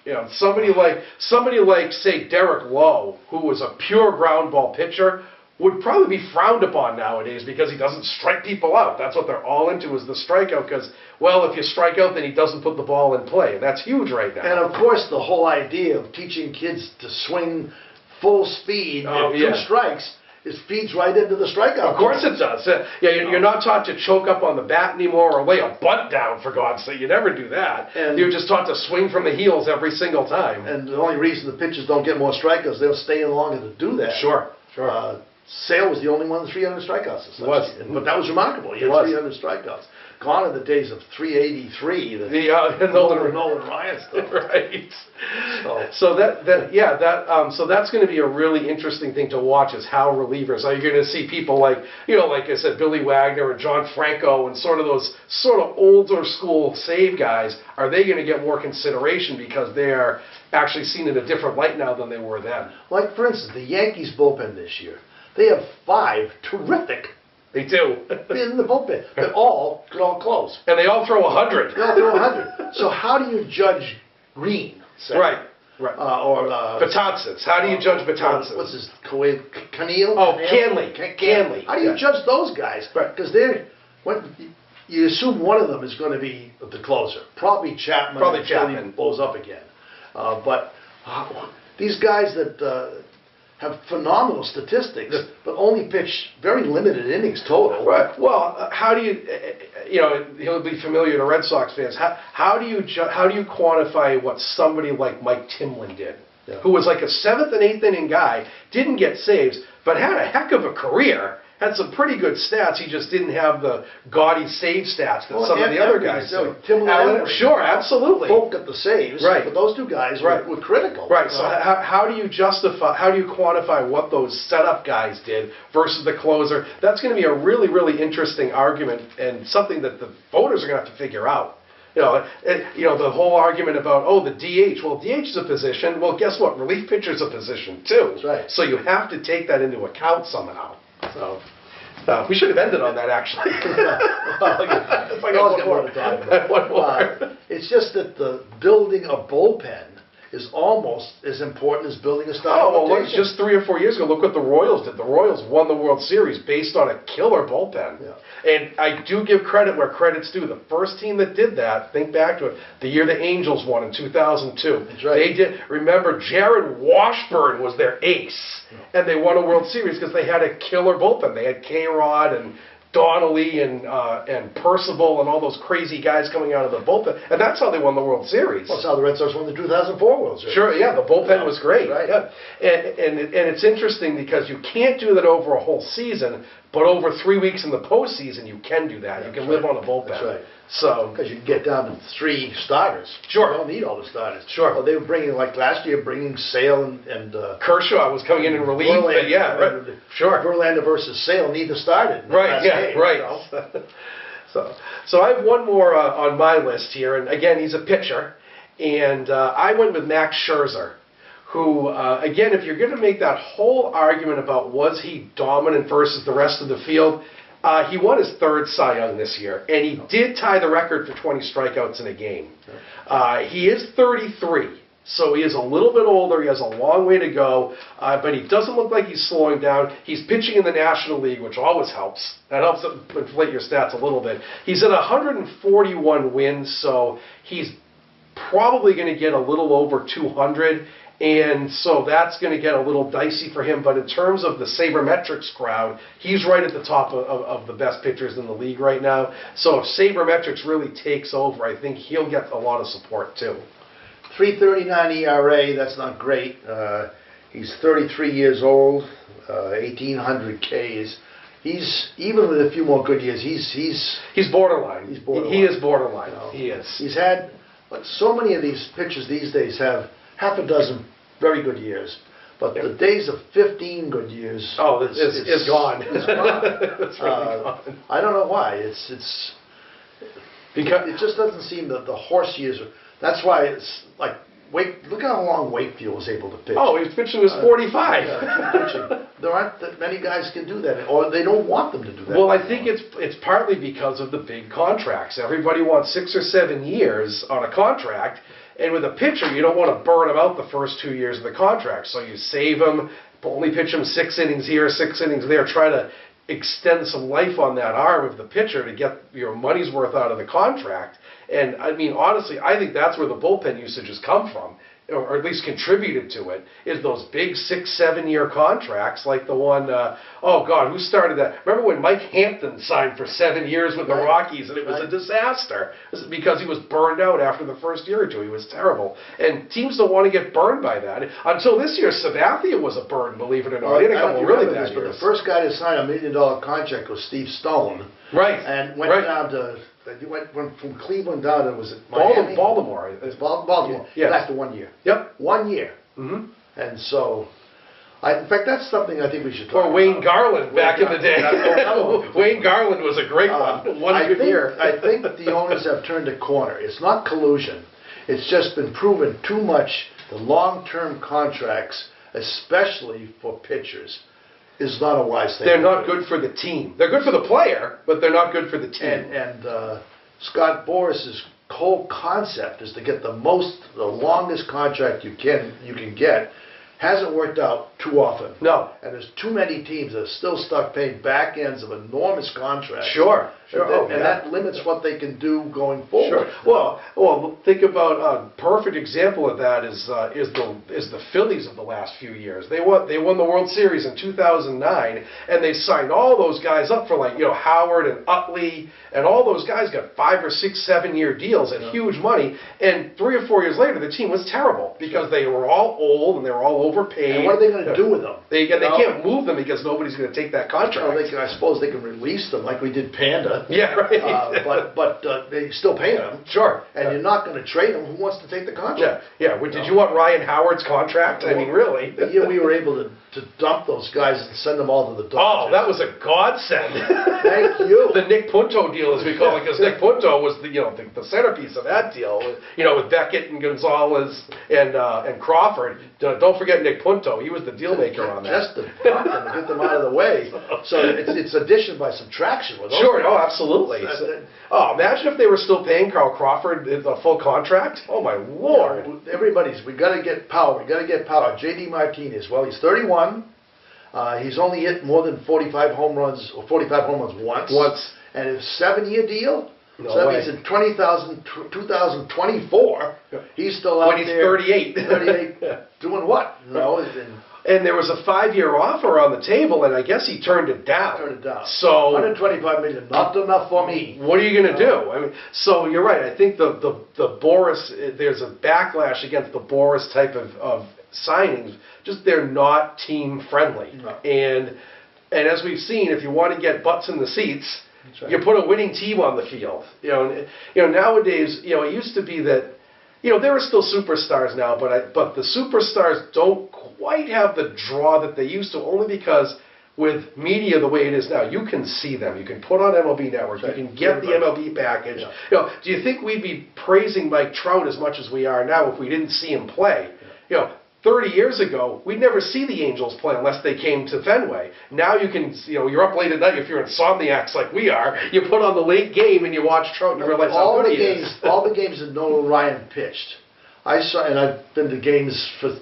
Speaker 1: You know, somebody like say Derek Lowe, who was a pure ground ball pitcher, would probably be frowned upon nowadays because he doesn't strike people out. That's what they're all into, is the strikeout, because, well, if you strike out, then he doesn't put the ball in play. That's huge right now.
Speaker 2: And, of course, the whole idea of teaching kids to swing full speed at 2 strikes, it feeds right into the strikeout.
Speaker 1: Of course it does. You're not taught to choke up on the bat anymore or lay a bunt down, for God's sake. You never do that. And you're just taught to swing from the heels every single time.
Speaker 2: And the only reason the pitchers don't get more strikeouts, they'll stay in longer to do that.
Speaker 1: Sure.
Speaker 2: Sale was the only one with 300 strikeouts.
Speaker 1: It was.
Speaker 2: But that was remarkable. He had 300 strikeouts. Gone are the days of 383.
Speaker 1: The
Speaker 2: Nolan Ryan stuff.
Speaker 1: Right.
Speaker 2: So-
Speaker 1: So that's going to be a really interesting thing to watch is how relievers are you going to see people like like I said, Billy Wagner and John Franco and sort of those sort of older school save guys. Are they going to get more consideration because they are actually seen in a different light now than they were then?
Speaker 2: Like, for instance, the Yankees bullpen this year. They have 5 terrific
Speaker 1: They do.
Speaker 2: in the bullpen. They're all close.
Speaker 1: And they all throw 100.
Speaker 2: They all throw 100. So how do you judge Green? Say?
Speaker 1: Right.
Speaker 2: Betances.
Speaker 1: How do you judge Betances?
Speaker 2: What's his Caneel?
Speaker 1: Oh, Canley.
Speaker 2: How do you judge those guys? Because you assume one of them is going to be the closer. Probably Chapman. Until he blows up again. But these guys that have phenomenal statistics, but only pitch very limited innings total.
Speaker 1: Right. Well, how do you? He'll be familiar to Red Sox fans. How do you quantify what somebody like Mike Timlin did, who was like a 7th and 8th inning guy, didn't get saves, but had a heck of a career, had some pretty good stats. He just didn't have the gaudy save stats that some of the other guys do.
Speaker 2: Timlin,
Speaker 1: sure, absolutely.
Speaker 2: Both got the saves,
Speaker 1: right?
Speaker 2: But those two guys were critical.
Speaker 1: Right. So how do you quantify what those setup guys did versus the closer? That's going to be a really, really interesting argument and something that the voters are going to have to figure out. The whole argument about, the DH. Well, DH is a position. Well, guess what? Relief pitcher is a position, too.
Speaker 2: That's right.
Speaker 1: So you have to take that into account somehow. So we should have ended on that, actually. One more.
Speaker 2: It's just that the building a bullpen is almost as important as building a starting
Speaker 1: look, just 3 or 4 years ago, look what the Royals did. The Royals won the World Series based on a killer bullpen.
Speaker 2: Yeah.
Speaker 1: And I do give credit where credit's due. The first team that did that, think back to it, the year the Angels won in 2002.
Speaker 2: That's right.
Speaker 1: They did. Remember, Jared Washburn was their ace, and they won a World Series because they had a killer bullpen. They had K-Rod and Donnelly and Percival and all those crazy guys coming out of the bullpen, and that's how they won the World Series.
Speaker 2: Well, that's how the Red Sox won the 2004 World Series.
Speaker 1: Sure, yeah, the bullpen was great.
Speaker 2: Right.
Speaker 1: Yeah. And it's interesting because you can't do that over a whole season, but over 3 weeks in the postseason, you can do that. You can live on a bullpen.
Speaker 2: That's right.
Speaker 1: So
Speaker 2: because you can get down to 3 starters.
Speaker 1: Sure.
Speaker 2: You don't need all the starters.
Speaker 1: Sure.
Speaker 2: Well, they were bringing, like last year, Sale and
Speaker 1: Kershaw was coming in relief.
Speaker 2: Verlander,
Speaker 1: Right. Sure.
Speaker 2: Verlander versus Sale neither started.
Speaker 1: Right. Yeah.
Speaker 2: Game,
Speaker 1: Right. So I have one more on my list here, and again, he's a pitcher, and I went with Max Scherzer, who, again, if you're going to make that whole argument about was he dominant versus the rest of the field, he won his 3rd Cy Young this year, and he did tie the record for 20 strikeouts in a game. He is 33. So he is a little bit older, he has a long way to go, but he doesn't look like he's slowing down. He's pitching in the National League, which always helps. That helps inflate your stats a little bit. He's at 141 wins, so he's probably going to get a little over 200, and so that's going to get a little dicey for him. But in terms of the sabermetrics crowd, he's right at the top of the best pitchers in the league right now. So if sabermetrics really takes over, I think he'll get a lot of support too.
Speaker 2: 3.39 ERA, that's not great. He's 33 years old, 1,800 Ks. He's, even with a few more good years,
Speaker 1: he's borderline.
Speaker 2: He's borderline.
Speaker 1: He is borderline. He is.
Speaker 2: He's had, but so many of these pitchers these days have half a dozen very good years. But the days of 15 good years
Speaker 1: is gone.
Speaker 2: It's gone.
Speaker 1: It's really gone.
Speaker 2: I don't know why. Because it just doesn't seem that the horse years are. That's why it's like, look how long Wakefield was able to pitch.
Speaker 1: Oh, he was pitching to his 45.
Speaker 2: There aren't that many guys can do that, or they don't want them to do that.
Speaker 1: Well, I think it's partly because of the big contracts. Everybody wants 6 or 7 years on a contract, and with a pitcher, you don't want to burn him out the first 2 years of the contract. So you save him, only pitch him 6 innings here, 6 innings there, try to extend some life on that arm of the pitcher to get your money's worth out of the contract. And I mean, honestly, I think that's where the bullpen usage has come from, or at least contributed to it, is those big 6, 7 year contracts like the one, who started that? Remember when Mike Hampton signed for 7 years with the Rockies, and it was a disaster because he was burned out after the first year or two. He was terrible. And teams don't want to get burned by that. Until this year, Sabathia was a burn, believe it or not. He had a couple really bad years.
Speaker 2: But the first guy to sign a $1 million contract was Steve Stone.
Speaker 1: Right.
Speaker 2: And went down to You went from Cleveland down to, was it Miami?
Speaker 1: Baltimore.
Speaker 2: It's Baltimore.
Speaker 1: Yes.
Speaker 2: After 1 year.
Speaker 1: Yep.
Speaker 2: 1 year.
Speaker 1: Mm-hmm.
Speaker 2: And so, in fact, that's something I think we should talk about.
Speaker 1: Or Wayne Garland back in the day.
Speaker 2: Garland.
Speaker 1: Wayne Garland was a great one. One good year.
Speaker 2: I think the owners have turned a corner. It's not collusion. It's just been proven too much. The long-term contracts, especially for pitchers, is not a wise thing.
Speaker 1: They're not good for the team. They're good for the player, but they're not good for the team.
Speaker 2: And Scott Boris's whole concept is to get the longest contract you can get. Hasn't worked out too often.
Speaker 1: No.
Speaker 2: And there's too many teams that are still stuck paying back ends of enormous contracts.
Speaker 1: Sure.
Speaker 2: And that limits what they can do going forward.
Speaker 1: Sure. Well, think about a perfect example of that is the Phillies of the last few years. They won the World Series in 2009, and they signed all those guys up for Howard and Utley, and all those guys got 5 or 6, 7-year deals at huge money. And 3 or 4 years later, the team was terrible because they were all old and they were all overpaid.
Speaker 2: And what are they going to do with them?
Speaker 1: They can't move them because nobody's going to take that contract.
Speaker 2: Well, I suppose they can release them like we did Panda.
Speaker 1: Yeah, right.
Speaker 2: But they still pay them.
Speaker 1: Sure.
Speaker 2: And you're not going to trade them. Who wants to take the contract?
Speaker 1: Yeah. Did you want Ryan Howard's contract? I mean, really?
Speaker 2: The year we were able to dump those guys and send them all to the Dodgers.
Speaker 1: Oh, that was a godsend.
Speaker 2: Thank you.
Speaker 1: The Nick Punto deal, as we call it, because Nick Punto was the centerpiece of that deal. With Beckett and Gonzalez and Crawford. Don't forget Nick Punto. He was the deal maker on that.
Speaker 2: Just to dump them and get them out of the way. So it's addition by subtraction with those.
Speaker 1: Sure. Oh, absolutely. Imagine if they were still paying Carl Crawford the full contract. Oh my Lord!
Speaker 2: We got to get power. We got to get power. J.D. Martinez. Well, he's 31. He's only hit more than 45 home runs once. And his 7-year deal.
Speaker 1: No
Speaker 2: so that
Speaker 1: way.
Speaker 2: means in 2024, he's still out
Speaker 1: when he's
Speaker 2: there.
Speaker 1: 38.
Speaker 2: 38. Doing what?
Speaker 1: And there was a 5-year offer on the table, and I guess he turned it down. So
Speaker 2: 125 million, not enough for me.
Speaker 1: What are you going to do? I mean, so you're right. I think the Boris, there's a backlash against the Boris type of signings. Just they're not team friendly.
Speaker 2: No.
Speaker 1: And as we've seen, if you want to get butts in the seats,
Speaker 2: right.
Speaker 1: You put a winning team on the field. Nowadays, it used to be that. There are still superstars now, but the superstars don't quite have the draw that they used to, only because with media the way it is now, you can see them. You can put on MLB Network.
Speaker 2: Right.
Speaker 1: You can get the MLB package.
Speaker 2: Yeah.
Speaker 1: Do you think we'd be praising Mike Trout as much as we are now if we didn't see him play? 30 years ago, we'd never see the Angels play unless they came to Fenway. Now you can, you're up late at night, if you're insomniacs like we are, you put on the late game and you watch Trout and you realize how good he is.
Speaker 2: All the games that Nolan Ryan pitched, I saw, and I've been to games for,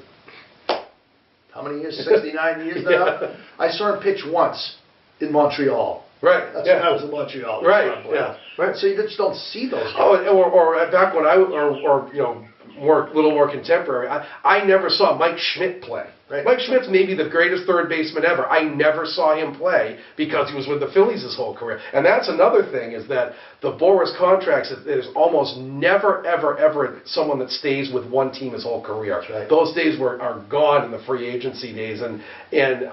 Speaker 2: how many years? 69 years now?
Speaker 1: Yeah.
Speaker 2: I saw him pitch once in Montreal.
Speaker 1: Right.
Speaker 2: That's when I was in Montreal.
Speaker 1: Right. Yeah. Right.
Speaker 2: So you just don't see those games.
Speaker 1: Or back when a little more contemporary, I never saw Mike Schmidt play.
Speaker 2: Right.
Speaker 1: Mike Schmidt's maybe the greatest third baseman ever. I never saw him play because he was with the Phillies his whole career. And that's another thing, is that the Boris contracts, there's almost never, ever someone that stays with one team his whole career.
Speaker 2: Right.
Speaker 1: Those days are gone in the free agency days. And even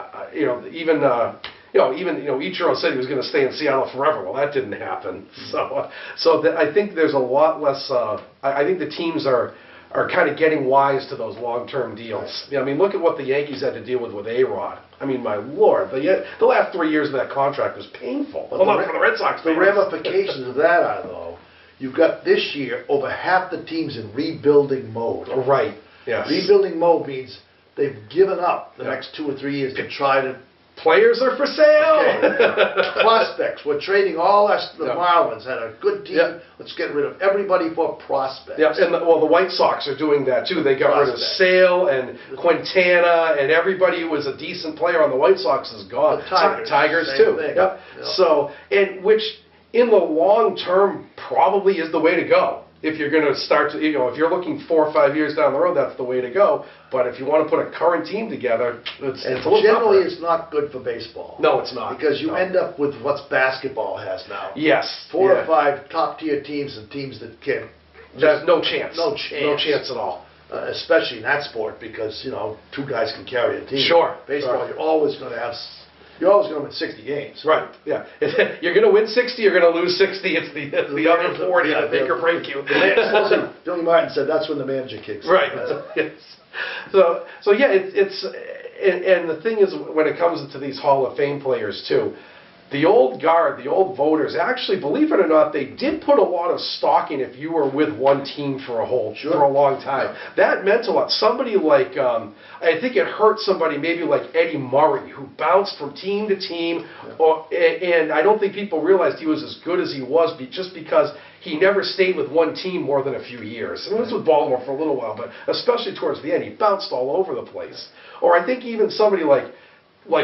Speaker 1: Ichiro said he was going to stay in Seattle forever. Well, that didn't happen. I think there's a lot less. I think the teams are kind of getting wise to those long-term deals.
Speaker 2: Right.
Speaker 1: I mean, look at what the Yankees had to deal with A-Rod. I mean, my Lord, the last 3 years of that contract was painful.
Speaker 2: But
Speaker 1: not for the Red Sox.
Speaker 2: The ramifications of that are, though, you've got this year over half the teams in rebuilding mode.
Speaker 1: Right. Yes.
Speaker 2: Rebuilding mode means they've given up the next 2 or 3 years to try to.
Speaker 1: Players are for sale.
Speaker 2: Okay. Prospects. We're trading all us. The Marlins had a good team.
Speaker 1: Yep.
Speaker 2: Let's get rid of everybody for prospects.
Speaker 1: Yep. And the White Sox are doing that too. They got rid of Sale and Quintana, and everybody who was a decent player on the White Sox is gone.
Speaker 2: The
Speaker 1: Tigers
Speaker 2: same
Speaker 1: too.
Speaker 2: thing.
Speaker 1: Yep. So, which in the long term probably is the way to go. If you're going to start to, if you're looking 4 or 5 years down the road, that's the way to go. But if you want to put a current team together, it's a little
Speaker 2: generally
Speaker 1: tougher.
Speaker 2: it's not good for baseball.
Speaker 1: No, it's not.
Speaker 2: Because you end up with what basketball has now.
Speaker 1: Yes.
Speaker 2: 4 or 5 top-tier teams and teams that can.
Speaker 1: There's no chance.
Speaker 2: No chance.
Speaker 1: No chance at all.
Speaker 2: Especially in that sport, because 2 guys can carry a team.
Speaker 1: Sure.
Speaker 2: Baseball, you're always going to have You're always going to win 60 games.
Speaker 1: Right, yeah. You're going to win 60, you're going to lose 60. It's the other 40 that make or break you.
Speaker 2: Billy Martin said that's when the manager kicks in.
Speaker 1: Right. Yes. So yeah, and the thing is, when it comes to these Hall of Fame players too, the old guard, the old voters, actually, believe it or not, they did put a lot of stock in if you were with one team for a long time.
Speaker 2: Yeah.
Speaker 1: That meant a lot. Somebody like, I think it hurt somebody maybe like Eddie Murray, who bounced from team to team, and I don't think people realized he was as good as he was just because he never stayed with one team more than a few years. And it was with Baltimore for a little while, but especially towards the end, he bounced all over the place. Or I think even somebody like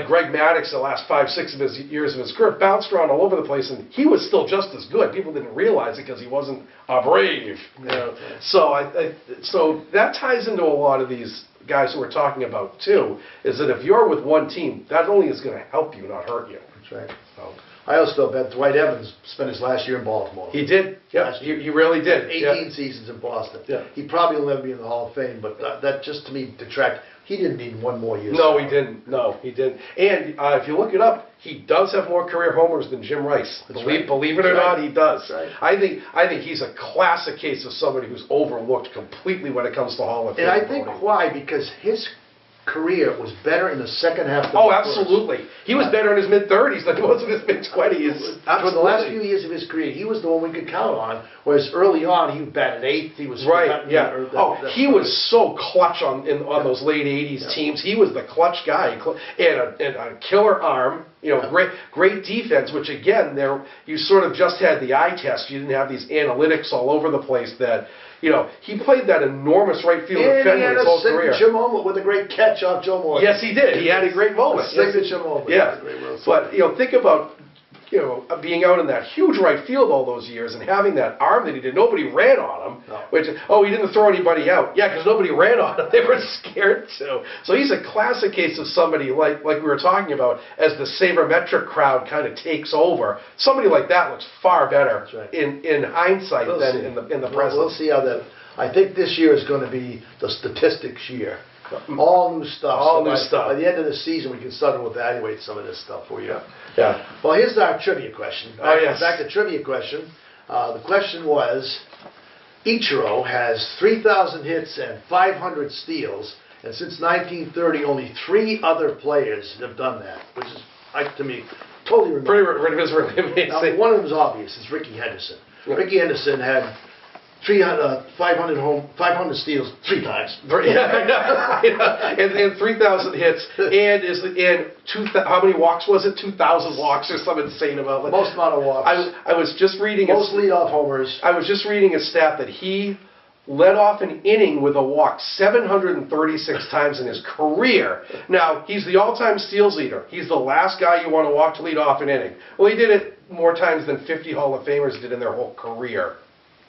Speaker 1: Greg Maddux, the last 5-6 of his years of his career, bounced around all over the place, and he was still just as good. People didn't realize it because he wasn't a Brave. You know? So that ties into a lot of these guys who we're talking about too, is that if you're with one team, that only is going to help you, not hurt you.
Speaker 2: That's right. So. I also bet Dwight Evans spent his last year in Baltimore.
Speaker 1: He did. Yeah, he really did.
Speaker 2: 18 seasons in Boston.
Speaker 1: Yeah.
Speaker 2: He probably will never be in the Hall of Fame, but that just to me detract. He didn't need one more year.
Speaker 1: No, he didn't. No, he didn't. And if you look it up, he does have more career homers than Jim Rice. Believe it or not, he does.
Speaker 2: Right.
Speaker 1: I think he's a classic case of somebody who's overlooked completely when it comes to Hall of Fame.
Speaker 2: And I think why? Because his career was better in the second half than
Speaker 1: Oh,
Speaker 2: the
Speaker 1: absolutely.
Speaker 2: first.
Speaker 1: He was better in his mid-30s than he was in his mid-20s.
Speaker 2: For the last few years of his career, he was the one we could count on, whereas early on, he batted eighth. He was
Speaker 1: right, yeah. He was so clutch on those late 80s teams. He was the clutch guy. And a killer arm, great defense, which again, you sort of just had the eye test. You didn't have these analytics all over the place that, he played that enormous right field defender his whole career.
Speaker 2: Signature moment with a great catch off Joe Morgan.
Speaker 1: Yes, he did. He had a great moment.
Speaker 2: Signature moment.
Speaker 1: Yeah. But, think about, being out in that huge right field all those years and having that arm that he did. Nobody ran on him.
Speaker 2: No.
Speaker 1: He didn't throw anybody out. Yeah, because nobody ran on him. They were scared to. So he's a classic case of somebody like we were talking about, as the sabermetric crowd kind of takes over. Somebody like that looks far better in hindsight than in the present.
Speaker 2: We'll see how that. I think this year is going to be the statistics year. All new stuff.
Speaker 1: All new stuff.
Speaker 2: By the end of the season, we can start to evaluate some of this stuff for you.
Speaker 1: Yeah.
Speaker 2: Well, here's our trivia question. Back to trivia question. The question was, Ichiro has 3,000 hits and 500 steals, and since 1930, only 3 other players have done that, which is, to me, totally remarkable.
Speaker 1: Really amazing.
Speaker 2: Now, one of them is obvious. It's Rickey Henderson.
Speaker 1: Right.
Speaker 2: Rickey Henderson had 500 steals 3 times.
Speaker 1: And 3,000 hits, how many walks was it? 2,000 walks or something insane about it.
Speaker 2: Most amount of walks.
Speaker 1: I was just reading
Speaker 2: most leadoff homers.
Speaker 1: I was just reading a stat that he led off an inning with a walk 736 times in his career. Now, he's the all-time steals leader. He's the last guy you want to walk to lead off an inning. Well, he did it more times than 50 Hall of Famers did in their whole career.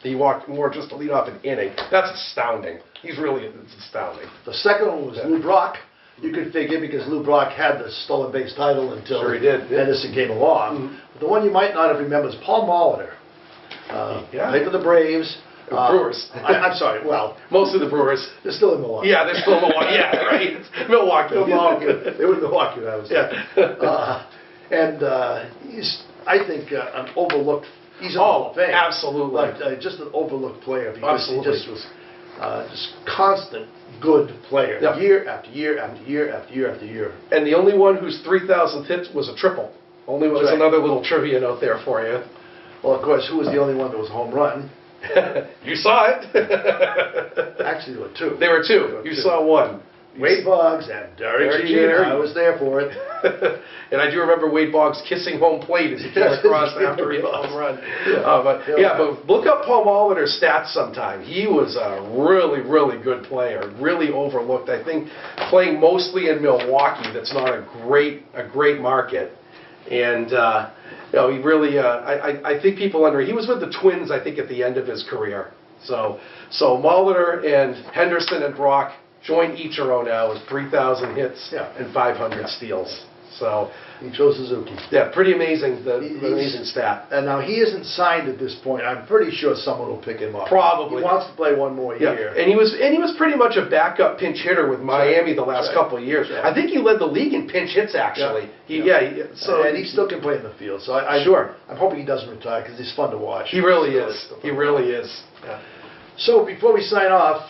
Speaker 1: He walked more just to lead off an inning. That's astounding. It's astounding.
Speaker 2: The second one was Lou Brock. You could figure because Lou Brock had the stolen base title until Henderson came along.
Speaker 1: Mm-hmm.
Speaker 2: But the one you might not have remembered is Paul Molitor. Played for the Braves.
Speaker 1: Brewers.
Speaker 2: I'm sorry, well.
Speaker 1: Mostly the Brewers.
Speaker 2: They're still in Milwaukee.
Speaker 1: Yeah, they're still in Milwaukee. Yeah, right. Milwaukee.
Speaker 2: They were in Milwaukee when I was there. He's, I think, an overlooked. He's in the Hall of Fame.
Speaker 1: Absolutely.
Speaker 2: But just an overlooked player because
Speaker 1: absolutely.
Speaker 2: He just was just constant good player.
Speaker 1: Yep.
Speaker 2: Year after year after year after year after year.
Speaker 1: And the only one whose 3,000th hit was a triple. There's another little trivia note there for you.
Speaker 2: Well, of course, who was the only one that was a home run?
Speaker 1: You saw it.
Speaker 2: Actually, there were 2.
Speaker 1: There were 2. You saw one.
Speaker 2: Wade Boggs and Derek Jeter. I was there for it.
Speaker 1: And I do remember Wade Boggs kissing home plate as he came across after he hit a home run. But look up Paul Molitor's stats sometime. He was a really, really good player, really overlooked. I think playing mostly in Milwaukee, that's not a great market. And he really, I think people he was with the Twins, I think, at the end of his career. So Molitor and Henderson and Brock join Ichiro now with 3,000 hits and 500 steals. So,
Speaker 2: He chose Suzuki.
Speaker 1: yeah, pretty amazing,
Speaker 2: He's-
Speaker 1: amazing stat.
Speaker 2: And now, he isn't signed at this point. I'm pretty sure someone will pick him up.
Speaker 1: Probably.
Speaker 2: He wants to play one more
Speaker 1: Yeah,
Speaker 2: year.
Speaker 1: and he was pretty much a backup pinch hitter with Miami the last
Speaker 2: right.
Speaker 1: couple of years.
Speaker 2: Right.
Speaker 1: I think he led the league in pinch hits, actually.
Speaker 2: And he still can play in the field. So
Speaker 1: Sure.
Speaker 2: I'm hoping he doesn't retire because he's fun to watch.
Speaker 1: He really is. He really is. Yeah.
Speaker 2: So before we sign off,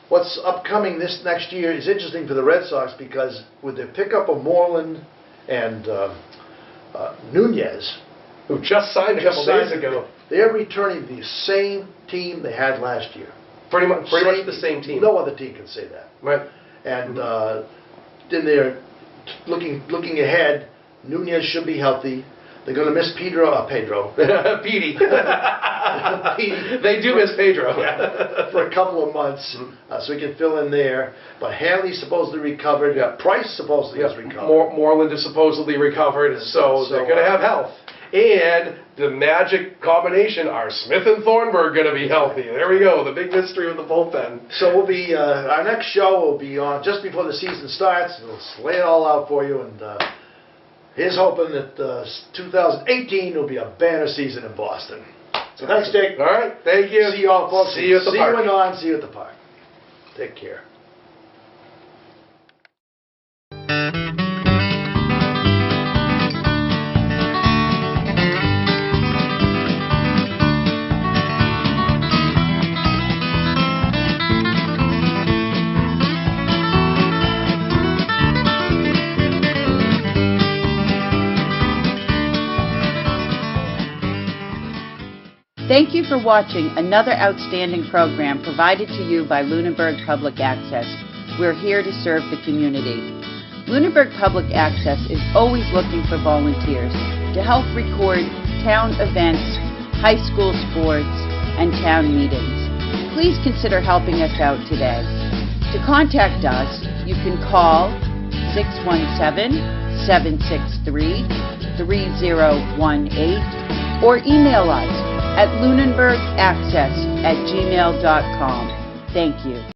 Speaker 2: what's upcoming this next year is interesting for the Red Sox because with the pickup of Moreland and Nunez,
Speaker 1: Who just signed a couple days ago.
Speaker 2: they're returning to the same team they had last year.
Speaker 1: Pretty much the same team.
Speaker 2: No other team can say that.
Speaker 1: Right.
Speaker 2: And then they're looking ahead. Nunez should be healthy. They're going to miss Pedro.
Speaker 1: Petey. They do miss Pedro.
Speaker 2: For a couple of months, so he can fill in there. But Hanley's supposedly recovered.
Speaker 1: Yeah.
Speaker 2: Price supposedly is recovered.
Speaker 1: Moreland is supposedly recovered, so they're going to have health. And the magic combination are Smith and Thornburg going to be healthy. There we go, the big mystery with the bullpen.
Speaker 2: So we'll be our next show will be on just before the season starts. We'll lay it all out for you, and here's hoping that 2018 will be a banner season in Boston. So thanks, Dick.
Speaker 1: All right, thank you.
Speaker 2: See you all, folks.
Speaker 1: See you at the park.
Speaker 2: See you in on. See you at the park. Take care.
Speaker 3: Thank you for watching another outstanding program provided to you by Lunenburg Public Access. We're here to serve the community. Lunenburg Public Access is always looking for volunteers to help record town events, high school sports, and town meetings. Please consider helping us out today. To contact us, you can call 617-763-3018 or email us at lunenburgaccess@gmail.com. Thank you.